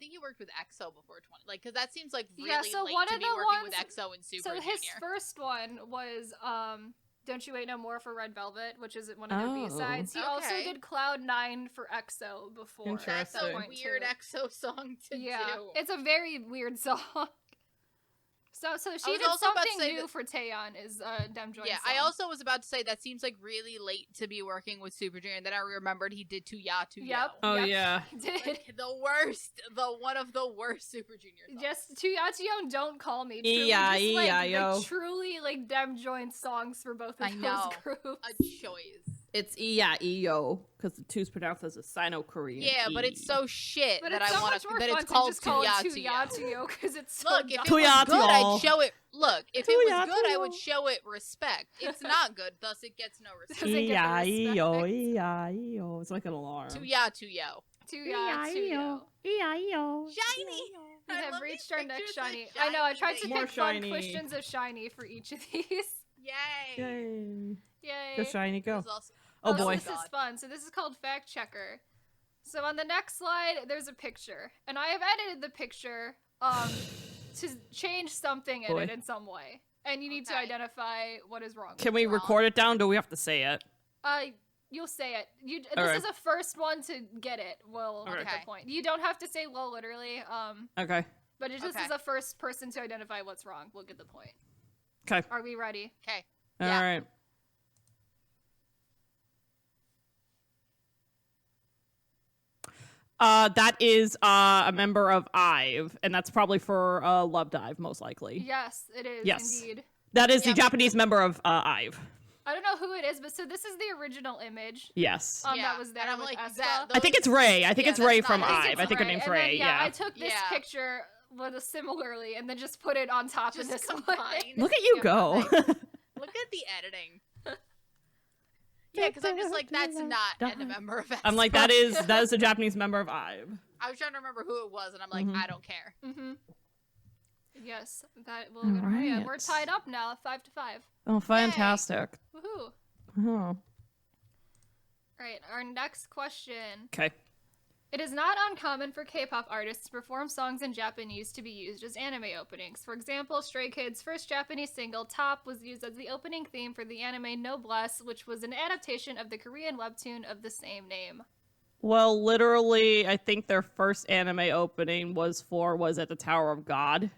he worked with EXO before 20. Like, because that seems like really Yeah, so late one to of be the working with ones- EXO and Super So Junior. his first one was Don't You Wait No More for Red Velvet, which is one of their Oh. B-sides. He also Okay. did Cloud9 for EXO before. That's a Interesting. weird EXO song to Yeah, do. it's a very weird song. So she was did also about to something say new that- for Taeyeon is Dem Joy. Yeah, I also was about to say that seems like really late to be working with Super Junior. And then I remembered he did Tuya. Yep. Oh, Yep. yeah. He did. Like, one of the worst Super Junior songs. Just Tuya Don't Call Me. Truly, E-I-E-I-O. truly Dem joined songs for both of I know. those groups. A choice. It's E-I-E-O, because the two's pronounced as a Sino-Korean Yeah, but it's E. so shit But that it's I so want much more that fun it's to called just call it Tuya. Tuya because it's so Look, if dumb. it was Tuya, good, I'd Tuya. show it. Look, if it was Tuya, good, I Tuya. would show it respect. It's not good, thus it gets no respect. Doesn't get the E-I-E-O, respect. E-I-E-O. It's like an alarm. Tuya, tuyo. Tuya. E-I-E-O. Shiny. We I have love reached these our next pictures of shiny. I know. I tried to More pick fun shiny. questions of shiny for each of these. Yay. Yay. Yay. Go shiny, go. There's also- Oh, so boy. This is fun. So this is called Fact Checker. So on the next slide, there's a picture, and I have edited the picture to change something in Boy. it in some way, and you need to Okay. identify what is wrong. Can we wrong. record it down? Do we have to say it? You'll say it. This Alright. is a first one to get it. Will get Okay. the point. You don't have to say "lol" literally. Okay. But it just Okay. is a first person to identify what's wrong. We'll get the point. Okay. Are we ready? Okay. All Yeah. right. That is a member of IVE, and that's probably for Love Dive, most likely. Yes, it is. Yes. Indeed. That is Yeah. the Japanese member of IVE. I don't know who it is, but so this is the original image. Yes. That was there and I'm with like, Aespa. I think it's Ray. I think Yeah, it's Ray that's from not- I think IVE. I think her Ray. name's And then, Ray. Yeah. I took this Yeah. picture similarly and then just put it on top Just of this one. combine. Look at you Yeah, go. Look at the editing. Yeah, because I'm just like, that's not a member of I'm like, Aespa. that is a Japanese member of IVE. I was trying to remember who it was, and I'm like, Mhm. I don't care. Mm-hmm. Yes, that will get him. Yeah, we're Alright. tied up now, 5-5. Oh, fantastic. Woohoo! Oh. Right, our next question. Okay. It is not uncommon for K-pop artists to perform songs in Japanese to be used as anime openings. For example, Stray Kids' first Japanese single, Top, was used as the opening theme for the anime Noblesse, which was an adaptation of the Korean webtoon of the same name. Well, literally, I think their first anime opening was at the Tower of God,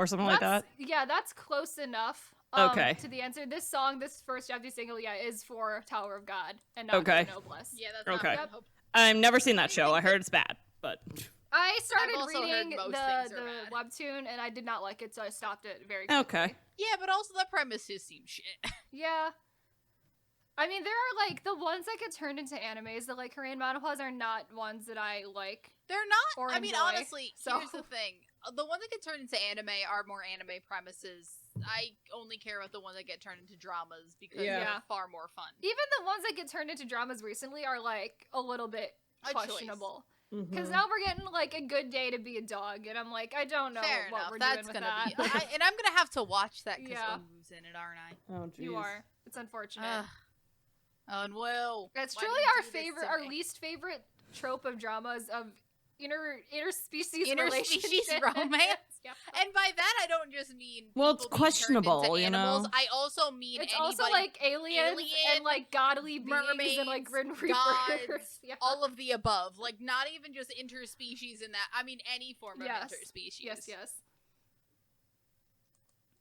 or something like that. Yeah, that's close enough. Okay. To the answer, this song, this first Japanese single, is for Tower of God and not for Noblesse. Yeah, that's Okay. not Yep. I've never seen that show. I heard it's bad, but I started I've also heard reading most the things are bad. webtoon and I did not like it, so I stopped it very quickly. okay. Yeah, but also the premises seem shit. Yeah. I mean, there are, like, the ones that get turned into animes, the, like, Korean manhwas are not ones that I like. They're not. Or I mean, enjoy, honestly, so- here's the thing: the ones that get turned into anime are more anime premises. I only care about the ones that get turned into dramas because Yeah. they're far more fun. Even the ones that get turned into dramas recently are, like, a little bit A choice. questionable. Mm-hmm. Because now we're getting, like, A Good Day to Be a Dog, and I'm like, I don't know Fair what enough. we're That's doing with gonna that. be, and I'm gonna have to watch that because Yeah. Omu's in it, aren't I? Oh, jeez. You are. It's unfortunate. Ugh. Oh, and Will. It's why truly did you our do this favorite, to our me? least favorite trope of dramas of interspecies Interspecies relationship. romance? Yeah. And by that, I don't just mean Well, it's people being turned questionable, into you animals. know? I also mean It's anybody, also like aliens and alien, like godly beings mermaids, and like grim reapers. gods, Yeah. all of the above. Like, not even just interspecies in that. I mean, any form Yes. of interspecies. Yes.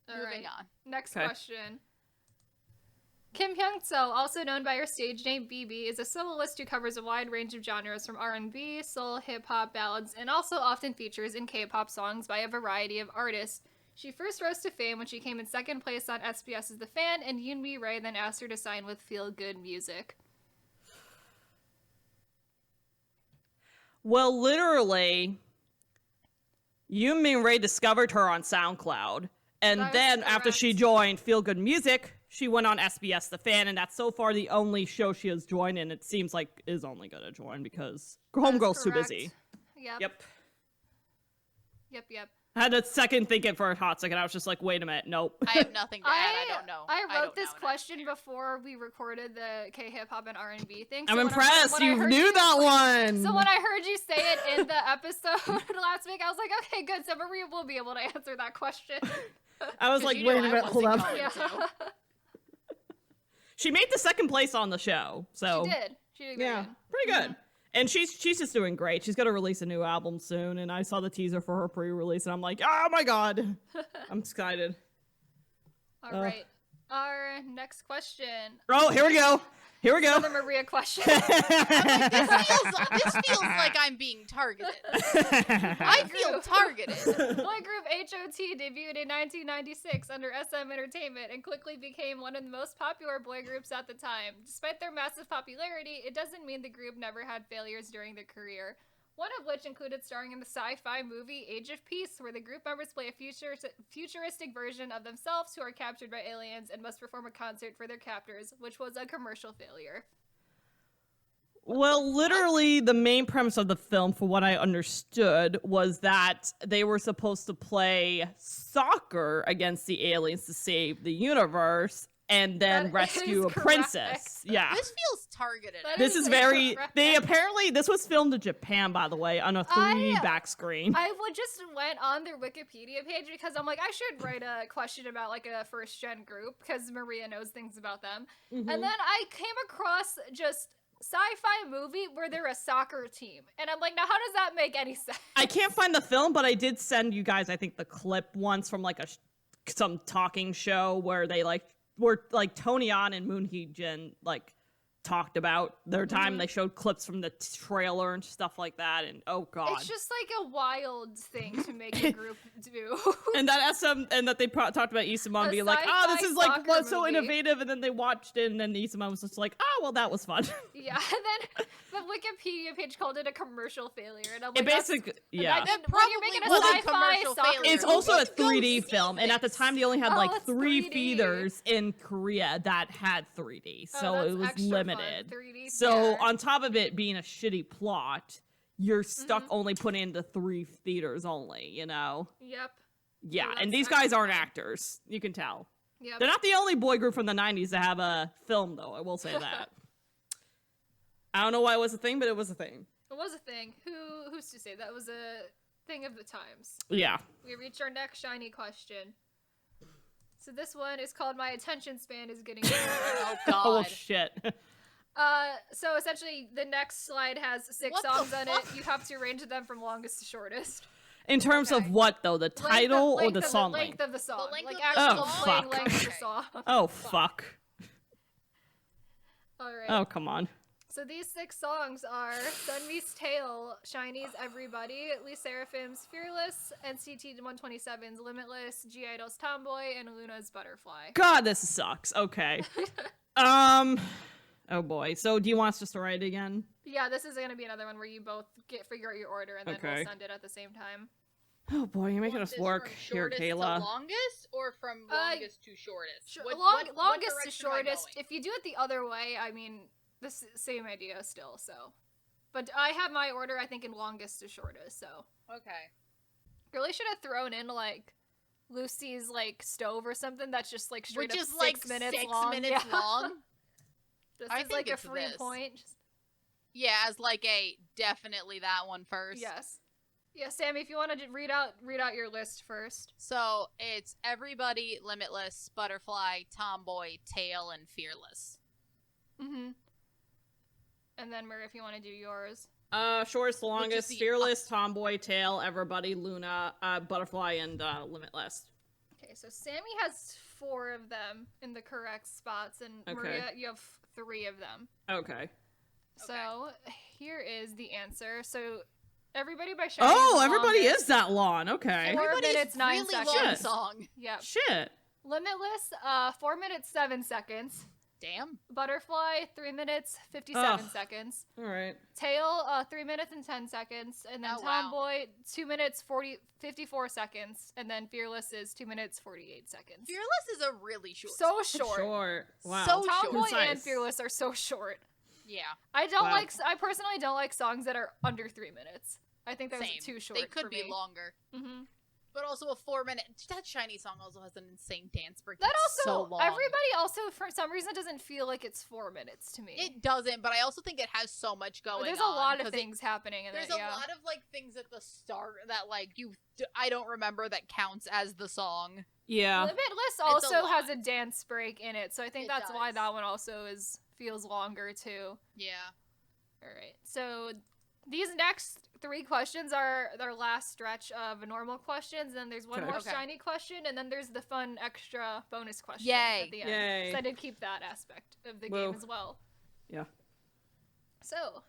All Moving right. on. Next Okay. question. Kim Hyung-seo, also known by her stage name BB, is a soloist who covers a wide range of genres from R&B, soul, hip-hop, ballads, and also often features in K-pop songs by a variety of artists. She first rose to fame when she came in second place on SBS's The Fan, and Yoonmi Ray then asked her to sign with Feel Good Music. Well, literally, Yoonmi Ray discovered her on SoundCloud, and That is then after she correct. joined Feel Good Music, she went on SBS The Fan, and that's so far the only show she has joined, and it seems like is only gonna join because Homegirl's too Correct. busy. Yep. Yep. I had a second thinking for a hot second. I was just like, wait a minute, nope. I have nothing to add. I don't know. I don't wrote this know, and question before we recorded the K-hip-hop and R&B thing. I'm so impressed. when I You heard knew that one. So when I heard you say it in the episode last week, I was like, okay, good. So Maria will be able to answer that question. I was 'Cause like, you wait a knew I minute, hold wasn't up. going Yeah. to. She made the second place on the show, so She did. She did very yeah, good. pretty good. And she's just doing great. She's gonna release a new album soon, and I saw the teaser for her pre-release, and I'm like, oh my god, I'm excited. All right. Our next question. Oh, here we go. Here we go. Another Maria question. This feels like I'm being targeted. I feel targeted. Boy group H.O.T. debuted in 1996 under SM Entertainment and quickly became one of the most popular boy groups at the time. Despite their massive popularity, it doesn't mean the group never had failures during their career. One of which included starring in the sci-fi movie Age of Peace, where the group members play a futuristic version of themselves who are captured by aliens and must perform a concert for their captors, which was a commercial failure. Well, literally, the main premise of the film, for what I understood, was that they were supposed to play soccer against the aliens to save the universe and then That rescue is a princess. correct. Yeah. This feels targeted. That This is very. correct. They apparently. This was filmed in Japan, by the way, on a 3D back screen. I would just went on their Wikipedia page because I'm like, I should write a question about like a first gen group because Maria knows things about them. Mm-hmm. And then I came across just sci-fi movie where they're a soccer team. And I'm like, now how does that make any sense? I can't find the film, but I did send you guys, I think, the clip once from like some talking show where they were like Tony An and Moon Hee Jin like talked about their time. Mm-hmm. They showed clips from the trailer and stuff like that, and oh god. It's just like a wild thing to make a group do. And that they talked about Isamon A being like, sci-fi this is like soccer what's so movie. innovative, and then they watched it, and then Isamon was just like, oh well, that was fun. Yeah, and then the Wikipedia page called it a commercial failure, and I'm like, It basically, yeah. When probably you're making a was a sci-fi commercial soccer failure. It's movie, also a Let's go 3D see film, and at the this. time they only had Oh, like it's 3 3D. theaters in Korea that had 3D, so that's it was extra fun, limited. 3D So theater. on top of it being a shitty plot, you're stuck Mm-hmm. only putting into 3 theaters only, you know? Yep. Yeah, that's and these guys aren't fine. actors. You can tell. Yep. They're not the only boy group from the 90s to have a film, though. I will say that. I don't know why it was a thing, but it was a thing. It was a thing. Who's to say that was a thing of the times? Yeah. We reached our next shiny question. So this one is called "My Attention Span is Getting Shorter." Oh Oh, God. shit. So essentially, the next slide has 6 What the songs on it. fuck? You have to arrange them from longest to shortest. In terms of Okay. what, though? The title or the song length of the song. length Like of the actual song. playing Oh, length of the fuck. song. Oh, fuck. Alright. Oh, come on. So these 6 songs are Sunmi's Tale, Shiny's Everybody, Lee Seraphim's Fearless, NCT 127's Limitless, G-Idol's Tomboy, and Luna's Butterfly. God, this sucks. Okay. Oh boy. So do you want us just to write it again? Yeah, this is going to be another one where you both figure out your order and then Okay. we'll send it at the same time. Oh boy, you're making Want us this work from here, shortest Kayla. To longest, or from longest to shortest? What longest to direction am I shortest. going? If you do it the other way, I mean, the same idea still, so. But I have my order, I think, in longest to shortest, so. Okay. Really should have thrown in, like, Lucy's, like, stove or something that's just, like, straight Which up is 6 like minutes 6 long. minutes Yeah. long. This I is, think like, a it's free this. point. Just- Yeah, as like a definitely that one first. yes. Yeah, Sammy, if you want to read out your list first. So it's Everybody, Limitless, Butterfly, Tomboy, Tail, and Fearless. Mm-hmm. And then, Murray, if you want to do yours. Shortest, longest, the- Fearless, Tomboy, Tail, Everybody, Luna, Butterfly, and Limitless. Okay, so Sammy has 4 of them in the correct spots, and Okay. Maria, you have 3 of them. Okay. So here is the answer. So Everybody by Shiny. Oh, is the everybody longest. is that long. Okay. 4 Everybody's minutes 9 really seconds. long Shit. song. Yep. Shit. Limitless, 4 minutes 7 seconds. Damn. Butterfly, 3 minutes 57 Ugh. seconds. All right. Tail, 3 minutes and 10 seconds. And then Oh, wow. Tomboy, 2 minutes 54 seconds. And then Fearless is 2 minutes 48 seconds. Fearless is a really short So song. short. Wow. So Tomboy and Concise. Fearless are so short. Yeah. I Wow. personally don't like songs that are under 3 minutes. I think those Same. are too short. They could for be me. longer. Mm-hmm. But also a 4-minute. That Shiny song also has an insane dance break. That It's also, so long. everybody also for some reason doesn't feel like it's 4 minutes to me. It doesn't, but I also think it has so much going on. There's a lot of 'cause things happening in There's it. a Yeah. lot of like things at the start that like I don't remember that counts as the song. Yeah. Limitless a also lot. has a dance break in it, so I think It that's why does. that one also feels longer too. Yeah. All right, so these next 3 questions are their last stretch of normal questions. Then there's one Okay. more Okay. shiny question, and then there's the fun extra bonus question Yay. at the end. Yay. So I did keep that aspect of the Whoa. game as well. Yeah. So,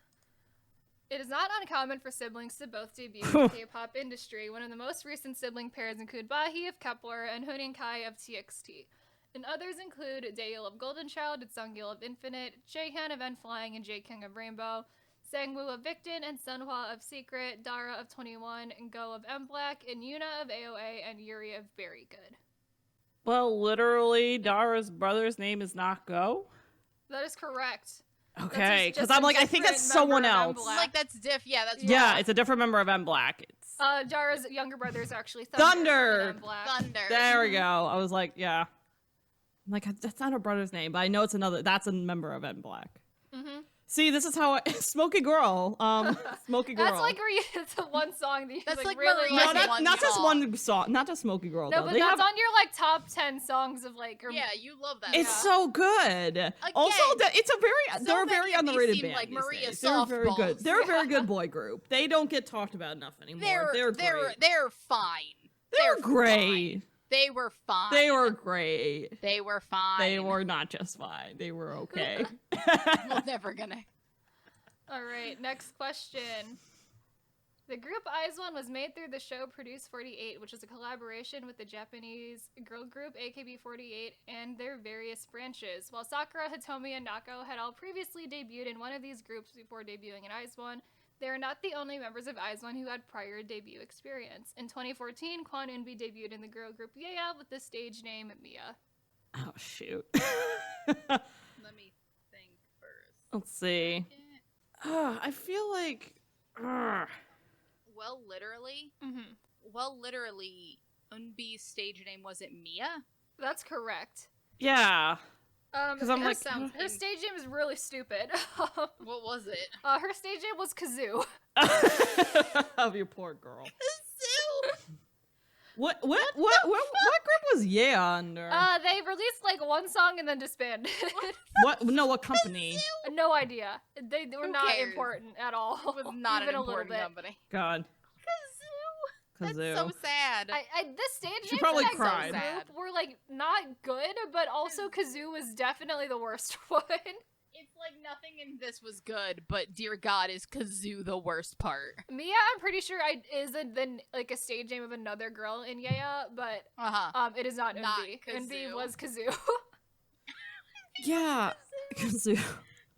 it is not uncommon for siblings to both debut in the K-pop industry. One of the most recent sibling pairs include Bahi of Kepler and Hunin Kai of TXT. And others include Daeil of Golden Child, Sungil of Infinite, Jaehyun of N Flying and J-King of Rainbow, Sangwoo of Victon and Sunhwa of Secret, Dara of 21, and Go of M Black, and Yuna of AOA, and Yuri of Very Good. Well, literally, Dara's brother's name is not Go. That is correct. Okay, just because I'm a like, I think different that's someone member of else. Black. Like that's diff. Yeah, that's Yeah, wrong. it's a different member of M Black. It's Dara's younger brother is actually Thunder! in M Black. Thunder. there we go. I was like, yeah. I'm like, that's not her brother's name, but I know it's another. That's a member of M Black. Mm-hmm. See, this is how Smoky Girl. Smoky Girl. That's like where you, it's the one song that you That's like really Maria's no, like. one not just song. one song, not just Smoky Girl. No, though. but They that's have, on your like top 10 songs of like. Or, Yeah, you love that. it's yeah. so good. Also, it's a very they're a many very of these underrated seem band. like these Maria days. They're very good. softballs. They're a very good boy group. They don't get talked about enough anymore. They're great. They're fine. They're fine. great. They were fine. They were great. They were fine. They were not just fine. They were okay. We're never gonna. All right, next question. The group IZ*ONE was made through the show Produce 48, which is a collaboration with the Japanese girl group AKB48 and their various branches. While Sakura, Hitomi, and Nako had all previously debuted in one of these groups before debuting in IZ*ONE, they are not the only members of IZ*ONE who had prior debut experience. In 2014, Kwon Eunbi debuted in the girl group Yeah with the stage name Mia. Oh shoot. Let me think first. Let's see. I feel like. Well, literally, Mm-hmm. Eunbi's stage name wasn't Mia? That's correct. Yeah. Because I'm her, like, her stage name is really stupid. What was it? Her stage name was Kazoo. of your poor girl. Kazoo! What group was Yeah under? They released like one song and then disbanded. What? No, what company? No idea. They were Who not cares? important at all. It was not even an a little important bit. company. God. That's Kazoo. so sad. This stage She names probably in that cried. group were like not good, but also Kazoo was definitely the worst one. It's like nothing in this was good, but dear God, is Kazoo the worst part? Mia, I'm pretty sure is like a stage name of another girl in Yeah, but it is not Eunbi. Eunbi Kazoo. was Kazoo. Yeah. Kazoo.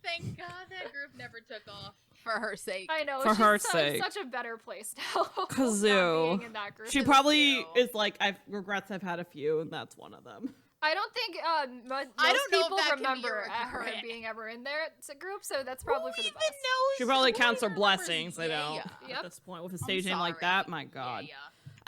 Thank God that group never took off for her sake. I know. For she's her so, sake. Such a better place now. Kazoo. Not being in that group. She probably is like, I've regrets I've had a few, and that's one of them. I don't think most I don't know if people that can be a remember her regret. being ever in their group, so that's probably for the best. She probably counts her blessings, I know. Yeah. At this point, with a stage name like sorry. that, my God. Yeah.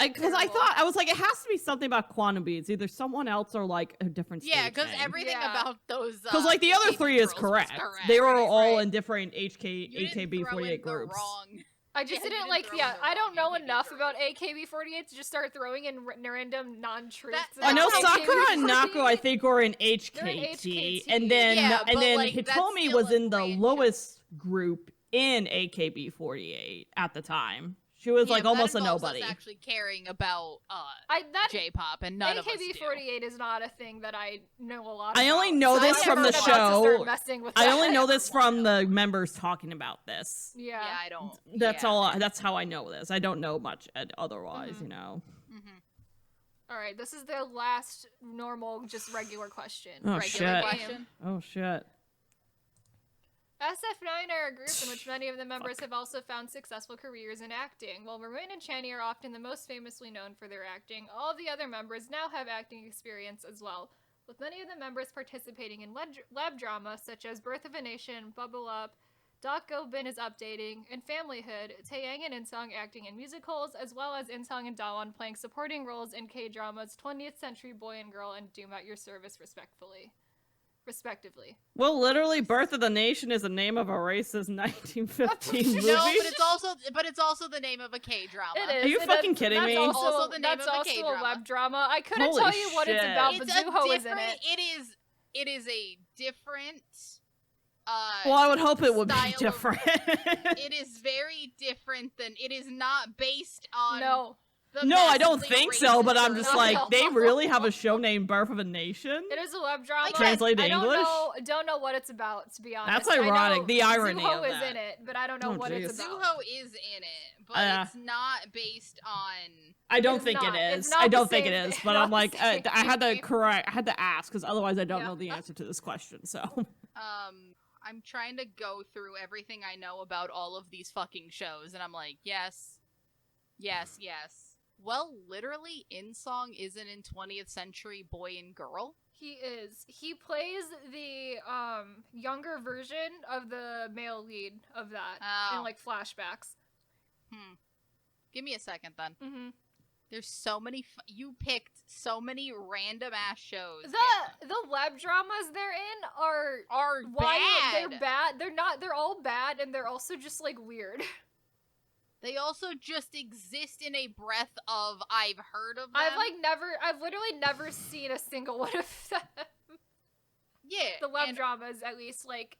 Because I thought, I was like, it has to be something about Quantum Beats, either someone else or like a different stage Yeah, because name. everything about those. Because like the other AKB three is girls was correct. They were Right, all right. in different You didn't AKB48 throw in the groups. wrong. I just Yeah, you didn't didn't like, throw yeah, in the I don't wrong know AKB enough group. about AKB48 to just start throwing in random non-truths. That- I know That's Sakura and AKB48. Naku, I think, were in They're in HKT, HKT. and then Yeah, but, like, that's Hitomi still was a in the branch. lowest group in AKB48 at the time. She was like but almost that a involves nobody. us actually caring about That J-pop, and none of us do. AKB48 is not a thing that I know a lot I about. only know so this I'm from never the about to start show. messing with I that. only know this from the members talking about this. Yeah. Yeah, I don't. That's yeah. all. That's how I know this. I don't know much otherwise, you know. All right, this is the last normal, just regular question. Oh, Regular shit. question. Oh shit. SF9 are a group in which many of the members have also found successful careers in acting. While Maroon and Channy are often the most famously known for their acting, all of the other members now have acting experience as well, with many of the members participating in lab drama such as Birth of a Nation, Bubble Up, Doc Go Bin is Updating, and Familyhood, Taeyang and Insong acting in musicals, as well as Insong and Dawon playing supporting roles in K-dramas 20th Century Boy and Girl and Doom at Your Service, respectively. Well, literally, Birth of the Nation is the name of a racist 1915 movie. No, but it's also the name of a K-drama. It is. Are you and fucking that's- kidding that's me? Also, Also the name that's of a also a K-drama. web drama. I couldn't Holy tell you what it's shit. about, It's but a Zuho is in different. it. It is a different. Well, I would hope it would be style of- different. It is very different than. It is not based on. No, The No, I don't massively think so, but racist I'm just or- like, No. they really have a show named Birth of a Nation? it is a web drama. Translate to I don't English? don't know what it's about, to be honest. That's ironic, I know the irony Zuho of is that. in it, but I don't know Oh, what it's jeez. about. Zuho is in it, but it's not based on. I don't It's think not. it It's is. not I the don't think it same is, thing. but Not I'm the like, same I had to thing. correct, I had to ask, because otherwise I don't Yeah. know the answer to this question, so. I'm trying to go through everything I know about all of these fucking shows, and I'm like, yes. Well, literally, Insong isn't in 20th Century Boy and Girl. He is. He plays the younger version of the male lead of that Oh. in like flashbacks. Give me a second, then. Mm-hmm. There's so many. You picked so many random ass shows. The web dramas they're in are bad. They're bad. They're not. They're all bad, and they're also just like weird. They also just exist in a breath of I've heard of them. I've literally never seen a single one of them. Yeah, The web and dramas, at least, like,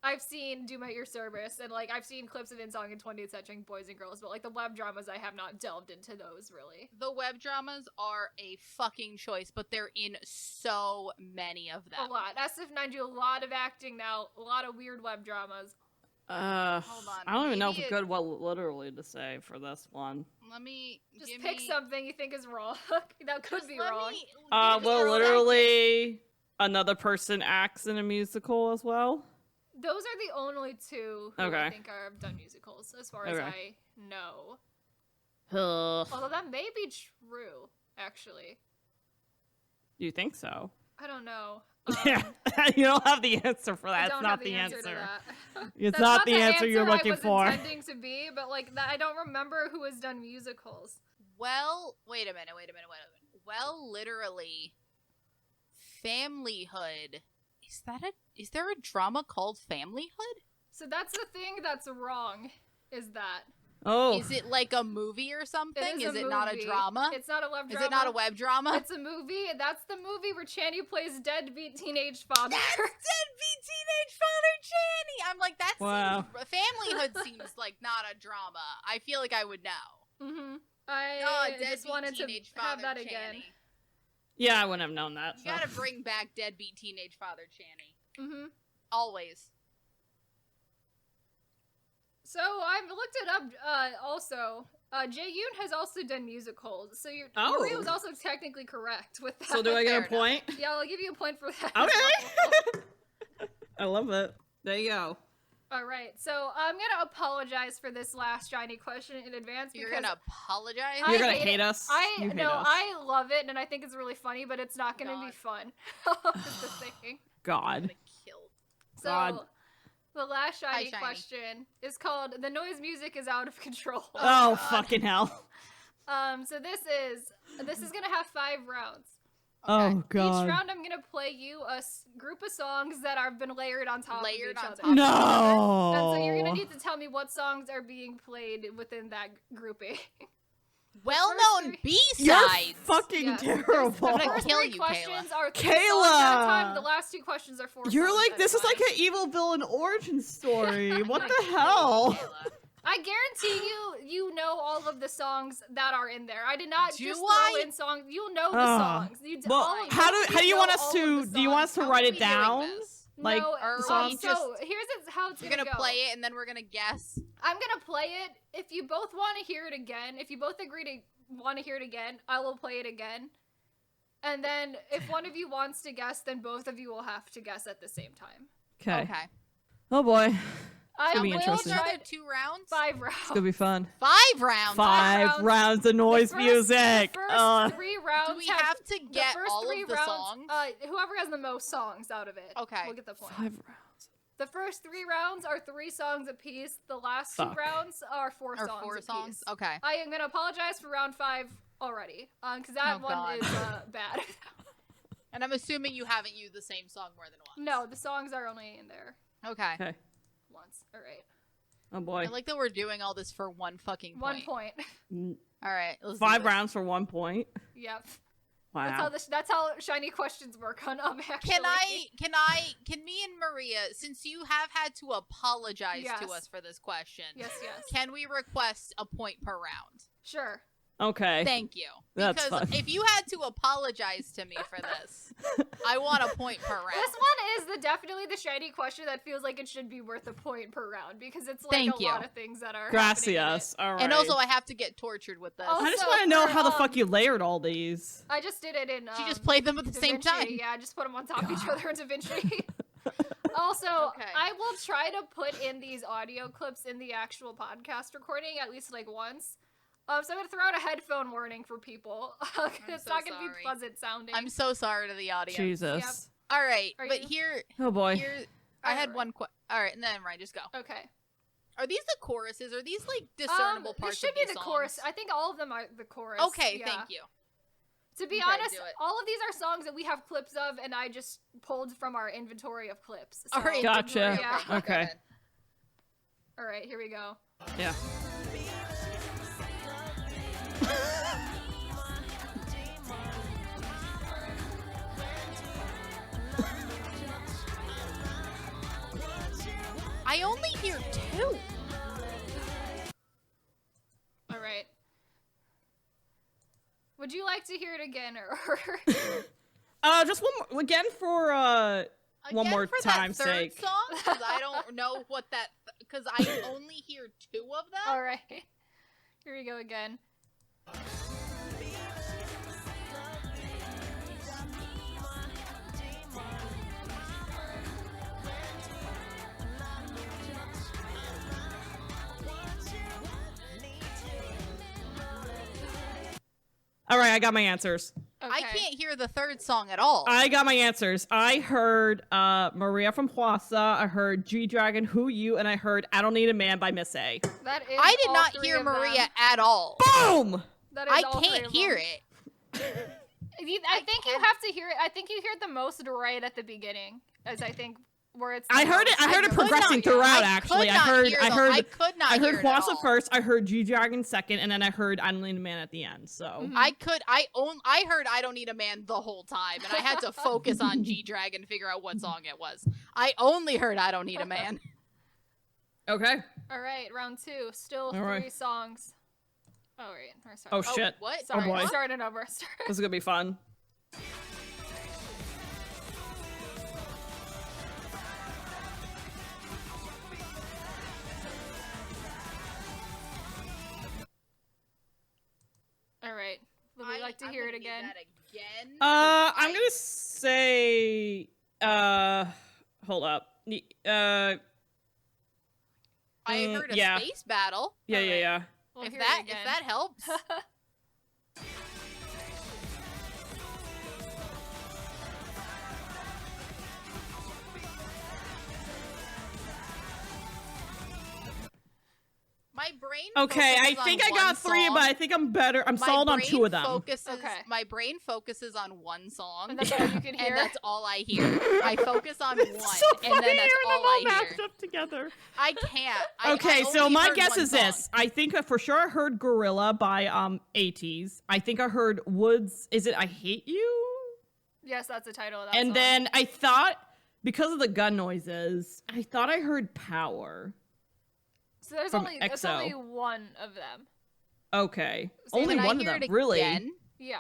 I've seen Doom at Your Service, and like I've seen clips of Insong and 20th Century Boys and Girls, but like the web dramas, I have not delved into those really. the web dramas are a fucking choice, but they're in so many of them. A lot. SF9 do a lot of acting now, a lot of weird web dramas. Hold on. I don't even know Maybe if what literally to say for this one. Let me Just give pick me, something you think is wrong. That could just be let wrong. me- Well, give me a literally, another person acts in a musical as well. Those are the only two who I Okay. think have done musicals, as far as Okay. I know. Ugh. Although that may be true, actually. You think so? I don't know. Yeah, you don't have the answer for I that. It's don't not have the to answer. that. It's That's not the answer you're I looking was for. intending to be, but like I don't remember who has done musicals. Well, wait a minute. Well, literally, Familyhood. Is there a drama called Familyhood? So that's the thing that's wrong, is that. Oh. Is it like a movie or something? Is It not a movie. drama? It's not a web drama. Is it not a web drama? It's a movie. That's the movie where Channy plays deadbeat teenage father. That's deadbeat teenage father Channy! I'm like, Wow. Familyhood seems like not a drama. I feel like I would know. Mm-hmm. I just deadbeat wanted to teenage have father that Channy. again. Yeah, I wouldn't have known that. You So. gotta bring back deadbeat teenage father Channy. Mm-hmm. Always. So I've looked it up. Also, Jae-yoon has also done musicals. So Maria was also technically correct with that. So do I get a Fair point? Yeah, I'll give you a point for that. Okay. I love it. There you go. All right. So I'm gonna apologize for this last shiny question in advance. You're because gonna apologize? You're gonna hate hate it. us. You hate us. I love it and I think it's really funny, but it's not gonna be fun. That's the thing. I'm God. gonna kill. So God. the last shiny, Shiny. question is called "The Noise Music is Out of Control." Oh, God. fucking hell. So this is gonna have 5 rounds. Oh, God. Each round, I'm gonna play you a group of songs that have been layered on top of each other. No. And so you're gonna need to tell me what songs are being played within that grouping. Well-known first You're B-sides. fucking Yes. terrible. I'm The gonna first kill 3 you, questions Kayla. are 3 songs at a time. Kayla! The last 2 questions are 4 You're songs like, at this a is like time. an evil villain origin story. What the Kill you, hell? Kayla. I guarantee you know all of the songs that are in there. I did not Do just I? throw in songs. You know the Ah. songs. You, Well, all of how them, do you know want us all of to? the Do you want us songs. to How write are it we doing down? this? Like no, the songs? so here's how it's You're gonna gonna go. play it and then we're gonna guess. I'm gonna play it. If you both want to hear it again, if you both agree to want to hear it again, I will play it again. And then if one of you wants to guess, then both of you will have to guess at the same time. Okay. Oh boy, I gonna be will interesting. try Another 2 rounds? 5 rounds. it's gonna be fun. 5 rounds. 5 rounds. rounds of noise music. The first 3 rounds. Do we have to get the first all 3 of the rounds, songs? Whoever has the most songs out of it, Okay. will get the point. 5 rounds. The first 3 rounds are 3 songs apiece. The last 2 Fuck. rounds are 4 Or songs 4 apiece. songs? Okay. I am gonna apologize for round 5 already, because that Oh, one God. is bad. And I'm assuming you haven't used the same song more than once. No, the songs are only in there Okay. Okay. once. All right, Oh boy. I like that we're doing all this for 1 fucking point. 1 point. All right. Let's do 5 this. rounds for 1 point. Yep. Wow. That's how shiny questions work on actually. Can me and Maria, since you have had to apologize to Yes. us for this question, Yes. can we request a point per round? Sure. Okay. Thank you. That's Because fine. if you had to apologize to me for this, I want a point per round. This one is definitely the shiny question that feels like it should be worth a point per round because it's like Thank a you. lot of things that are Gracias. All right. And also, I have to get tortured with this. Oh, I just Also, want to know for, how the fuck you layered all these. I just did it in. She just played them at the Da same Vinci. time. Yeah, just put them on top of each other in Da Vinci. Also, Okay. I will try to put in these audio clips in the actual podcast recording at least like once. So I'm gonna throw out a headphone warning for people. It's so not gonna sorry. be pleasant sounding. I'm so sorry to the audience. Jesus. All right, Are but you- here, Oh boy. I had Alright. one question. All right, and then Ryan, just go. Okay. Are these the choruses? Are these like discernible parts? This should of be these the songs? chorus. I think all of them are the chorus. Okay, yeah. thank you. To be Okay, honest, do it. all of these are songs that we have clips of, and I just pulled from our inventory of clips. So, All right, Gotcha. Yeah. go Okay. ahead. all right, here we go. Yeah. I only hear 2. All right. Would you like to hear it again, or? Just one more, again for one Again, more for that time's third sake. song, because I don't know what that. Because I only hear 2 of them. All right. Here we go again. All right, I got my answers. Okay. I can't hear the third song at all. I got my answers. I heard Maria from Hwasa, I heard G-Dragon, Who You, and I heard I Don't Need a Man by Miss A. That is I did all not 3 hear of them. Maria at all. Boom! That is I all three can't of hear them. it. I think you have to hear it. I think you hear it the most right at the beginning, as I think where it's. I heard it. I heard it progressing throughout. Actually, I heard could not hear it at Hwasa all. first. I heard G-Dragon second, and then I heard I Don't Need a Man at the end. So Mhm. I heard I Don't Need a Man the whole time, and I had to focus on G-Dragon to figure out what song it was. I only heard I Don't Need a Man. okay. All right, round 2. Still All 3 right. songs. Oh wait, or sorry. Oh shit. What? Sorry, boy. starting over. This is gonna be fun. All right. Would we like to hear it again? Again? I'm gonna say. Hold up. I heard a yeah. space battle. Yeah, yeah, yeah. We'll If hear it that again. helps. My brain. Okay, I focuses think on I got one 3, song. but I think I'm better. I'm sold on 2 of them. My brain focuses on one song, And that's all you can hear. and that's all I hear. I focus on one, It's so and then funny that's hearing all them I all hear. mashed up together. I can't. Okay, I so only my heard guess one is song. this. I think for sure I heard Gorilla by 80s. I think I heard Woods. Is it I Hate You? Yes, that's the title of that And song. then I thought, because of the gun noises, I thought I heard Power. So there's from only EXO. one of them. Okay. So Only Can I one of hear them, it really? again? Yeah.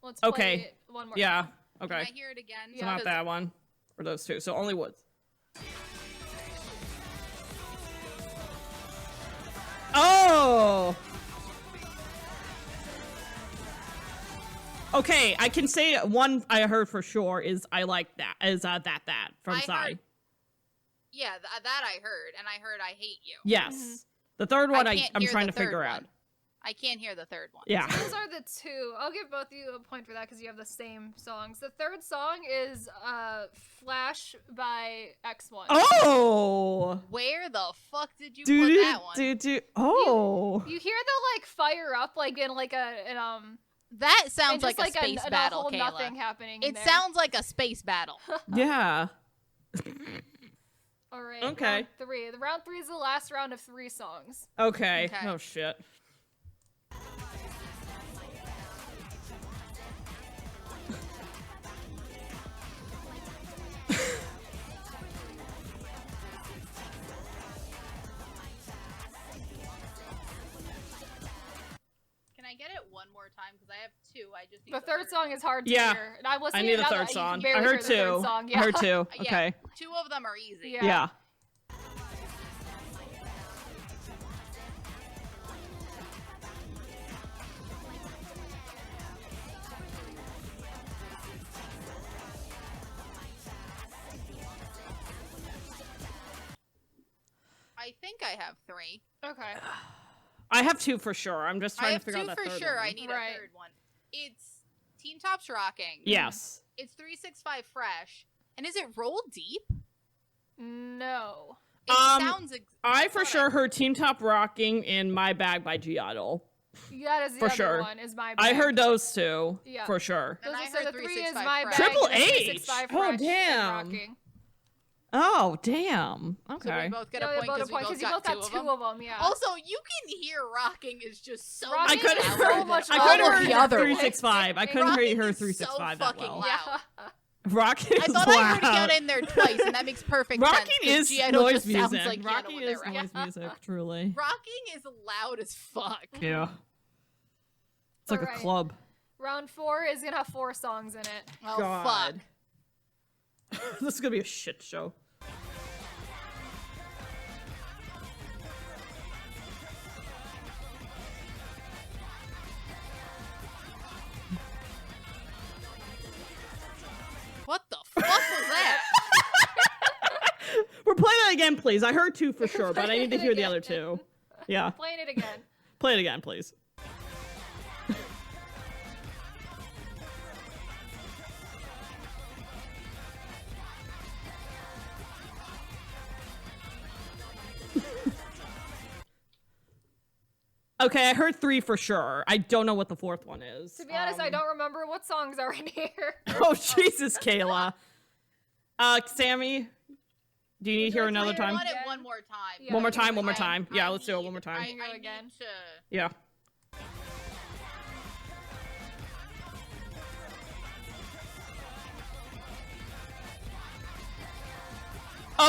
Let's play Okay. it one more Yeah. time. Okay. Can I hear it again? So not that one. Or those 2. So only Woods. Oh! Okay, I can say one I heard for sure is I Like That, is that from I Psy. heard- Yeah, that I heard, and I heard I Hate You. Yes. Mhm. The third one can't I'm hear trying the to figure third out. one. I can't hear the third one. Yeah. Those are the 2. I'll give both of you a point for that because you have the same songs. The third song is Flash by X1. Oh! Where the fuck did you Do put do that one? do. Oh! You hear the like fire up like in like That and sounds just like a space a battle, whole Kayla. nothing happening. in It there. sounds like a space battle. Yeah. All right. Okay. Round 3. The round 3 is the last round of 3 songs. Okay. Okay. Oh shit. Can I get it one more time? Because I have 2. I just need The third song is hard to Yeah. hear. And I was I saying need the that, third you can song. barely I heard hear the third 2. song. I Yeah. heard 2. Yeah. Okay. 2 of them are easy. Yeah. Yeah. I think I have 3. Okay. I have 2 for sure. I'm just I trying have to figure 2 out that for third sure. one. I need Right. a third one. It's Teen Top's Rocking. Yes. It's 365 Fresh. And is it Roll Deep? No. It sounds. I for thought sure heard Team Top Rocking in My Bag by G Idol. That is the For other sure. one. Is my I bag. heard those 2 Yeah. for sure. And Those I are, so heard the 3 is 365 my Fresh. bag. Triple and then H. 365 Oh, Fresh and damn. Rocking. Oh, damn. So Okay. we both get Yeah, a we point both because we both because you got both 2 got of them. them. Yeah. Also, you can hear Rocking is just so Rocking I couldn't is loud. so hear, much I louder couldn't than hear the other 365. I couldn't Rocking hear is 365 so that fucking well. loud. Yeah. Rocking I is thought loud. I heard Gianna in there twice, and that makes perfect sense. Rocking 'cause is G-Idol noise just sounds music. like Gianna Rocking when is they're noise music, truly. Rocking is loud as fuck. Yeah. It's like Alright. a club. Round 4 is gonna have 4 songs in it. Oh God. fuck. This is gonna be a shit show. What the fuck was that? We're playing it again, please. I heard 2 for sure, but I need to Play it hear the again. other 2. Yeah. Playing it again. Play it again, please. Okay, I heard 3 for sure. I don't know what the 4th one is. To be honest, I don't remember what songs are in here. Oh, Jesus, Kayla. Sammy, do you need to hear another I time? want it one more time. Yeah. One more time, I- one more time. Yeah, let's do it need- one more time. I Go need again. to... Yeah.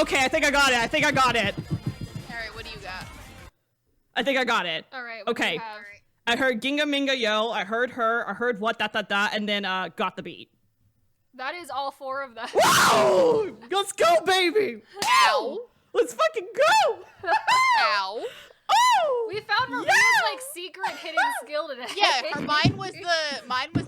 Okay, I think I got it. All right, what do you got? I think I got it. All right. What do Okay. you have? I heard Ginga Minga Yo. I heard her. I heard what and then got the beat. That is all 4 of them. Wow! Let's go, baby! Ow. Let's fucking go! Ow. Oh! We found Maria's like secret hidden skill today. Yeah, mine was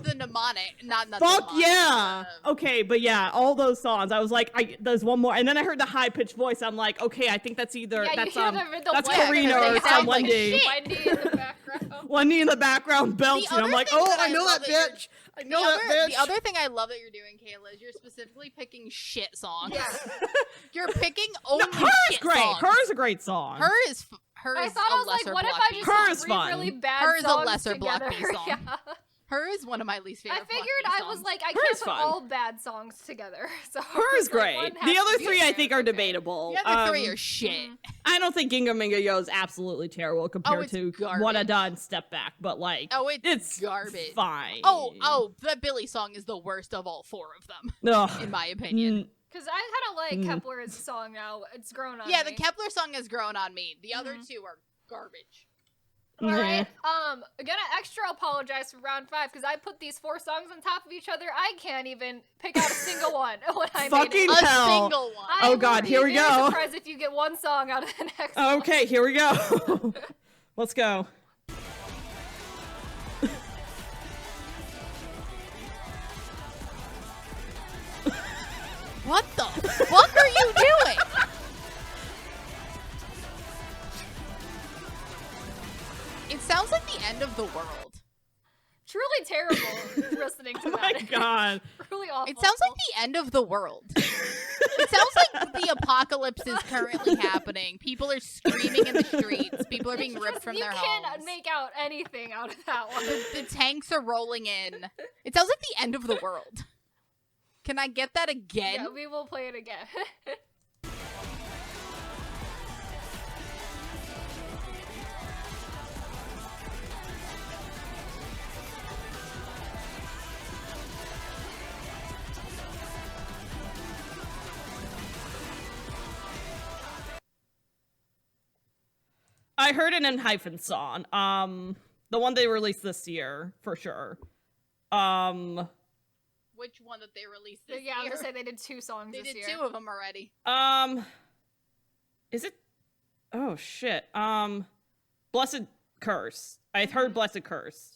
the mnemonic, not the Fuck mnemonic. yeah! Okay, but yeah, all those songs. I was like, there's one more, and then I heard the high pitched voice. I'm like, okay, I think that's either Yeah, that's you hear the that's Wendy. Karina They or sound some like Wendy. shit. Wendy in the background. Wendy in the background belting. other I'm like, thing oh, that I I know love that that you're- bitch. I know that bitch. The other thing I love that you're doing, Kayla, is you're specifically picking shit songs. Yeah. You're picking only Her is shit great. songs. Her is a great song. Her is I thought a I was lesser like, what if Block I B just song. Her put is 3 fun. really bad Her is a songs lesser Block together? B song. Yeah. Her is one of my least favorite. I figured Block B I was songs. like, I Her can't is put fun. all bad songs together. So Her is like, great. one has The to other be 3 I good. think are Okay. debatable. The other 3 are shit. I don't think Ginga Minga Yo is absolutely terrible compared it's to garbage. What I Done Step Back, but like, Oh, it's garbage. fine. Oh, the Billy song is the worst of all 4 of them, Ugh. in my opinion. Because I kind of like Kepler's song now. It's grown on Yeah, me. the Kepler song has grown on me. The other 2 are garbage. All Nah. right. Gonna extra apologize for round 5 because I put these 4 songs on top of each other. I can't even pick out a single one when I Fucking made it. A hell. single one. I Oh, will God, be here we very go. surprised if you get one song out of the next one. Okay, here we go. Let's go. What the fuck are you doing? It sounds like the end of the world. Truly terrible listening to Oh my that. god. Really awful. It sounds like the end of the world. It sounds like the apocalypse is currently happening. People are screaming in the streets. People are being ripped from their You homes. can't make out anything out of that one. The tanks are rolling in. It sounds like the end of the world. Can I get that again? Yeah, we will play it again. I heard an Enhypen song. The one they released this year, for sure. Which one that they released this Yeah, I was year? gonna say they did 2 songs They this did year. 2 of them already. Is it? Oh shit. Blessed Curse. I heard Blessed Curse.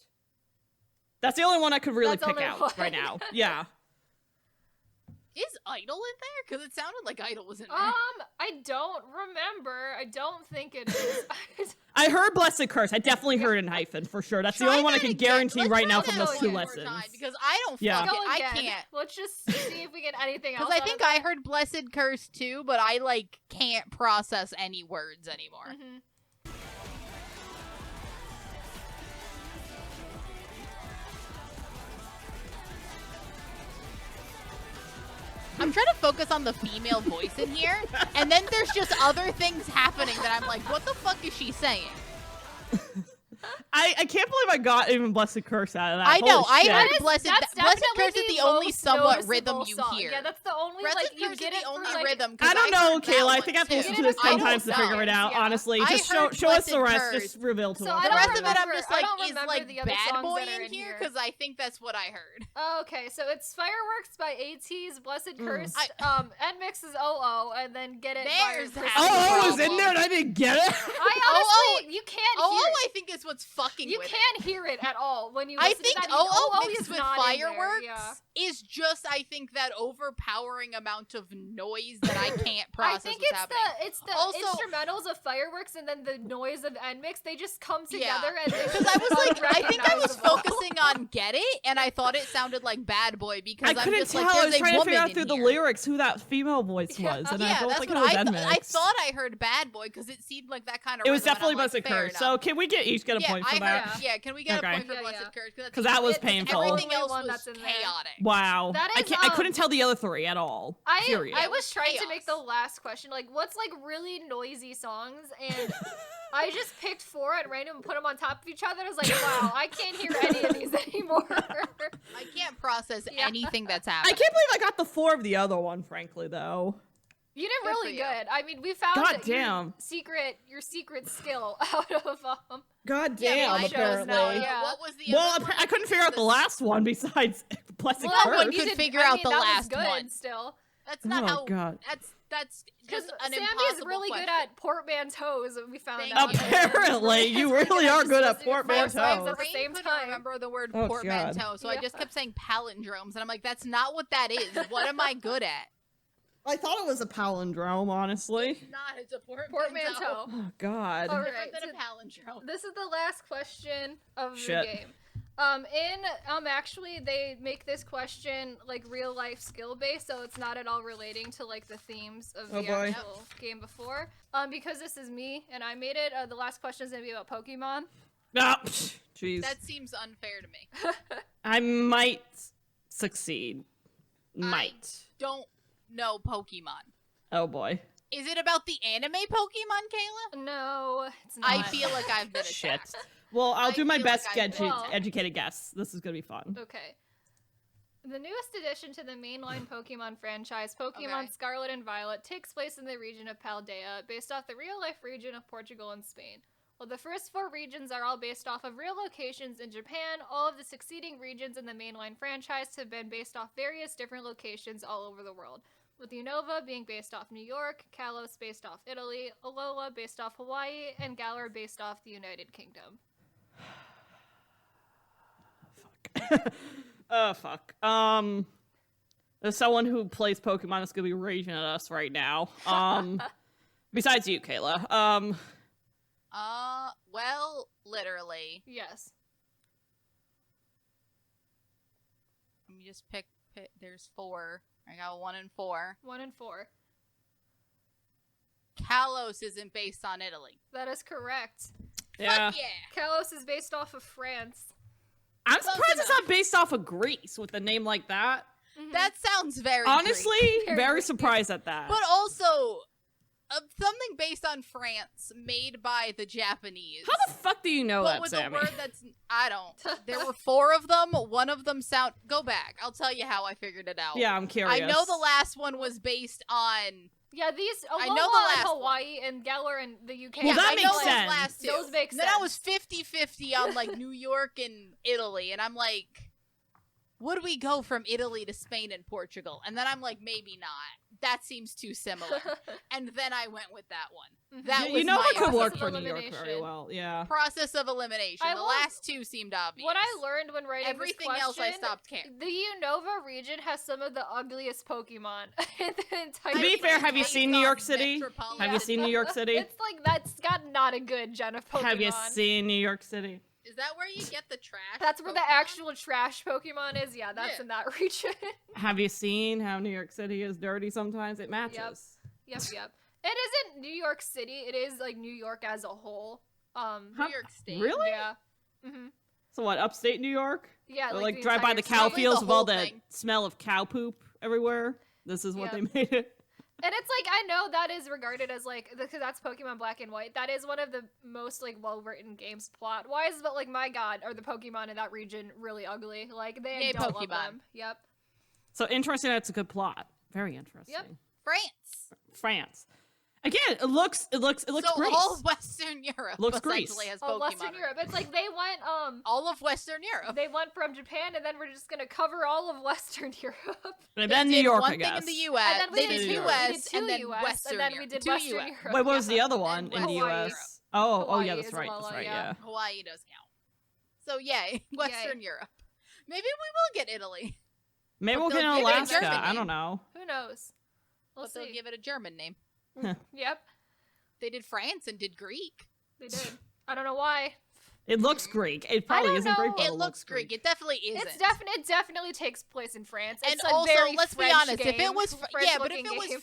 That's the only one I could really That's pick only out one. right now. Yeah. Is Idol in there? Because it sounded like Idol was in there. I don't remember. I don't think it is. I heard Blessed Curse. I definitely heard Enhypen for sure. That's the Try only one I that can again. guarantee Let's right try now that from those 2 one more lessons. time, because I don't Yeah. fuck Go it. I again. can't. Let's just see if we get anything else. Because I out think of I it. heard Blessed Curse too, but I like can't process any words anymore. Mhm. I'm trying to focus on the female voice in here, and then there's just other things happening that I'm like, what the fuck is she saying? I can't believe I got even Blessed Curse out of that. I know, Holy I shit. heard That is- Blessed that's Blessed definitely Curse is the only most somewhat rhythm noticeable you song. hear. Yeah, that's the only Blessed like you Curse get is it the only for, like, rhythm. 'cause I don't know, heard that Kayla. I one think I have to too. listen You to get this it 10 for times to all figure it out, songs, yeah. honestly. I Just heard show us the Blessed rest. Curse. Just reveal to So us. I The don't rest of it, I'm remember- just I like, don't is remember like the other Bad songs Boy that are in in here? here. Because I think that's what I heard. Okay, so it's Fireworks by AT's Blessed Curse. I- Nmix is OO, and then Get It There's by half Chris- the Oh, it was in problem. there and I didn't get it? I honestly, you can't Oh, hear I think is what's fucking You with it. can't hear it at all when you I listen think to that. OO is mixed with not in there, fireworks yeah. is just, I think, that overpowering amount of noise that I can't process I think what's happening. it's the Also- instrumentals of fireworks and then the noise of end mix. They just come Yeah. together and Because I was like, I think I was unrecognizable. focusing on Get It, and I thought it sounded like Bad Boy because I I'm couldn't just tell. like, I there's was a trying to woman figure out in through the here. lyrics who that female voice Yeah. was, and I Yeah, don't that's think what it was I Nmix. thought. I heard Bad Boy because it seemed like that kind of. It was rhythm, and definitely I'm like, Blessed fair Curse. enough. So can we each get a point for I that? heard, yeah, can we get Okay. a point for Yeah, Blessed yeah. Curse? Because that was It's painful. Everything only else one was that's in there. chaotic. Wow. That is, I couldn't tell the other three at all. Period. I It was was trying to make the chaos. last question like what's like really noisy songs, and I just picked 4 at random and put them on top of each other. I was like, wow, I can't hear any of these anymore. I can't process Yeah. anything that's I happening. can't believe I got the 4 of the other one, frankly, though. You did Good really for you. good. I mean, we found God your damn. secret skill out of God Yeah, damn, mine shows apparently. now, yeah. What was the Well, other one? I couldn't figure out the last one besides Blessed well, Curse. one you could did, figure I out mean, the that last was good one. still. That's not Oh, how. God. That's Because just an Sammy impossible is really question. good at portmanteaus. We found Thank out. you. Apparently, you Really really are good at just listening to five songs portmanteaus. at the Brain same couldn't time. remember the word Oh, portmanteau, so I Yeah. just kept saying palindromes, and I'm like, that's not what that is. What am I good at? I thought it was a palindrome, honestly. It's not. It's a portmanteau. Portmanteau. Oh, God. All Different right, than a so palindrome. this is the last question of Shit. the game. Actually they make this question like real life skill based, so it's not at all relating to like the themes of Oh, the boy. actual game before. Because this is me and I made it, the last question is gonna be about Pokemon. Ah, jeez. That seems unfair to me. I might succeed. Might. Don't know Pokemon. Oh, boy. Is it about the anime Pokemon, Kayla? No, it's not. I feel like I've been Shit. attacked. Well, I'll I do my feel best like to I've been- Well- educated guess. This is gonna be fun. Okay. The newest addition to the mainline Pokemon franchise, Pokemon Okay. Scarlet and Violet, takes place in the region of Paldea, based off the real-life region of Portugal and Spain. While the first 4 regions are all based off of real locations in Japan, all of the succeeding regions in the mainline franchise have been based off various different locations all over the world, with Unova being based off New York, Kalos based off Italy, Alola based off Hawaii, and Galar based off the United Kingdom. Oh, fuck. There's someone who plays Pokemon that's gonna be raging at us right now. Besides you, Kayla. Well, literally. Yes. Let me just pick. There's 4. I got 1 and 4. 1 and 4. Kalos isn't based on Italy. That is correct. Yeah. Fuck yeah. Kalos is based off of France. I'm Close surprised it's enough. not based off of Greece with a name like that. That sounds very Honestly, Very very Greek. surprised at that. But also, something based on France, made by the Japanese. How the fuck do you know but that, with Sammy? a word that's I don't. There were 4 of them. One of them sound. Go back. I'll tell you how I figured it out. Yeah, I'm curious. I know the last one was based on. Yeah, these I Alola know the in last Hawaii and Galar in the UK. Well, that I makes know those sense. last 2. Those make Then I was sense. 50-50 on like New York and Italy, and I'm like, would we go from Italy to Spain and Portugal? And then I'm like, maybe not. That seems too similar. And then I went with that one. That Yeah, was you know my it could process work of for New York very elimination. well. Yeah. process of elimination. I The will- last 2 seemed obvious. What I learned when writing Everything this else I question, stopped caring. the Unova region has some of the ugliest Pokemon in the entire. To be fair, have you Based seen New on York City? metropolitan- Have you seen New York City? It's like that's got not a good gen of Pokemon. Have you seen New York City? Is that where you get the trash? That's where the Pokemon? actual trash Pokemon is. Yeah, that's Yeah. in that region. Have you seen how New York City is dirty sometimes? It matches. Yep. It isn't New York City. It is like New York as a whole. New York State. Really? Yeah. Mm-hmm. So what, upstate New York? Yeah. Or, Like, like drive by the entire cow state. Probably fields the with all whole the thing. smell of cow poop everywhere? This is what Yeah. they made it. And it's like I know that is regarded as like because that's Pokemon Black and White. That is one of the most like well written games plot wise. But like my God, are the Pokemon in that region really ugly? Like they Yay, don't love Pokemon. them. Yep. So interesting, that's a good plot. Very interesting. France. France. Again, it looks So Greece. all of Western Europe Looks Greece. essentially has Oh, Pokemon. Western in it. Europe. It's like they went All of Western Europe. they went from Japan and then we're just gonna cover all of Western Europe. and They then New did York, one I thing guess. in the U.S. And then They we did did U.S. we did two and then US, Western and then we Europe. did Two Western US. Europe. Wait, what was yeah. the other one And in the Hawaii. U.S.? Oh, Hawaii yeah, that's as right. well, That's right. yeah. Yeah. Hawaii does count. So yay, Western Europe. Maybe we will get Italy. Maybe But we'll get they'll give it a Alaska. German I name. don't know. Who knows? We'll But they'll see. give it a German name. Yep, They did France and did Greek. they did. I don't know why. It looks Greek. It probably don't isn't Greek, know. but It looks Greek. It definitely isn't. It definitely takes place in France. It's And a also, very let's be French honest. game, If it was, but if French-looking it was game.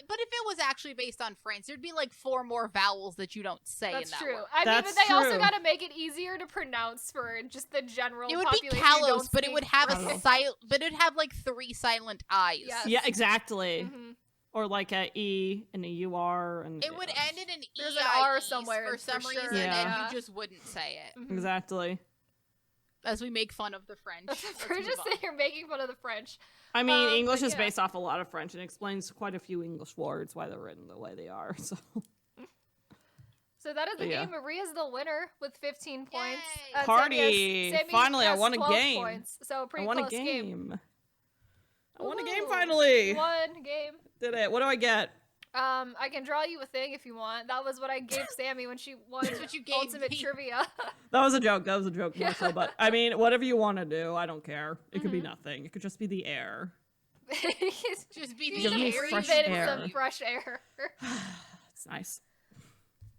but if it was actually based on France, there'd be like 4 more vowels that you don't say That's in that true. word. I mean, That's but they also true. got to make it easier to pronounce for just the general. It would be population who Kalos, don't but it speak would have Russian. but it'd have like 3 silent I's. Yes. Yeah, exactly. Mhm. Or like a E and a UR and It would end in an There's E an R somewhere, for some for reason, sure. and Yeah. you just wouldn't say it. Mhm. Exactly. As we make fun of the French. Let's We're move just on. sitting here making fun of the French. I mean, English but is yeah. based off a lot of French and explains quite a few English words why they're written the way they are. So So that is the Yeah. game. Maria's the winner with 15 points. Yay. Party! Sammy Finally, I has won a 12 game. Points, so I pretty won a close game. I won a game Woohoo. finally. One game. Did it? What do I get? I can draw you a thing if you want. That was what I gave Sammy when she won That's what you gave Ultimate me. Trivia. That was a joke. That was a joke more so. But I mean, whatever you want to do, I don't care. It could be Mhm. nothing. It could just be the air. Just be He's Give the me just airy fresh breathing air. some fresh air. It's nice.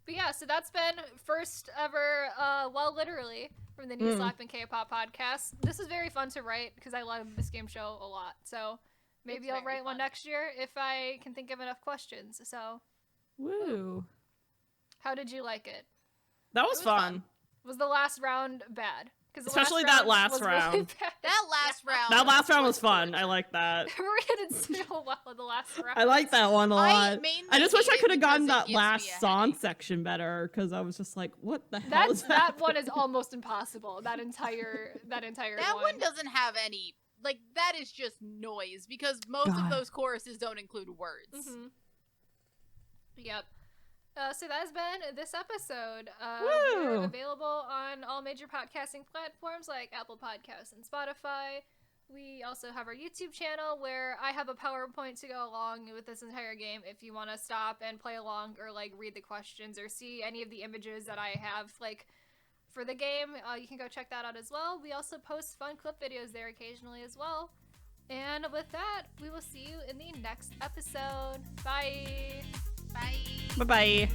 But yeah, so that's been first ever, well, literally, from the Knee Slap and K-pop podcast. This is very fun to write because I love this game show a lot. So maybe It's I'll very write one fun. next year if I can think of enough questions. So Woo. how did you like it? That was was fun. Was the last round bad? 'Cause the Especially that last was really round. bad. That last round. That last round was fun. torture. I like that. Maria did so well in the last round. I like that one a lot. mainly I just wish I hate it could have gotten because it that gives me last a song headache. section better because I was just like, what the hell That is that one happening? is almost impossible. That entire That one doesn't have any. Like, that is just noise because most of God. those choruses don't include words. Mm-hmm. Yep. So that has been this episode. Woo! We're available on all major podcasting platforms like Apple Podcasts and Spotify. We also have our YouTube channel where I have a PowerPoint to go along with this entire game if you want to stop and play along or like read the questions or see any of the images that I have like for the game. You can go check that out as well. We also post fun clip videos there occasionally as well. And with that, we will see you in the next episode. Bye! Bye. Bye bye.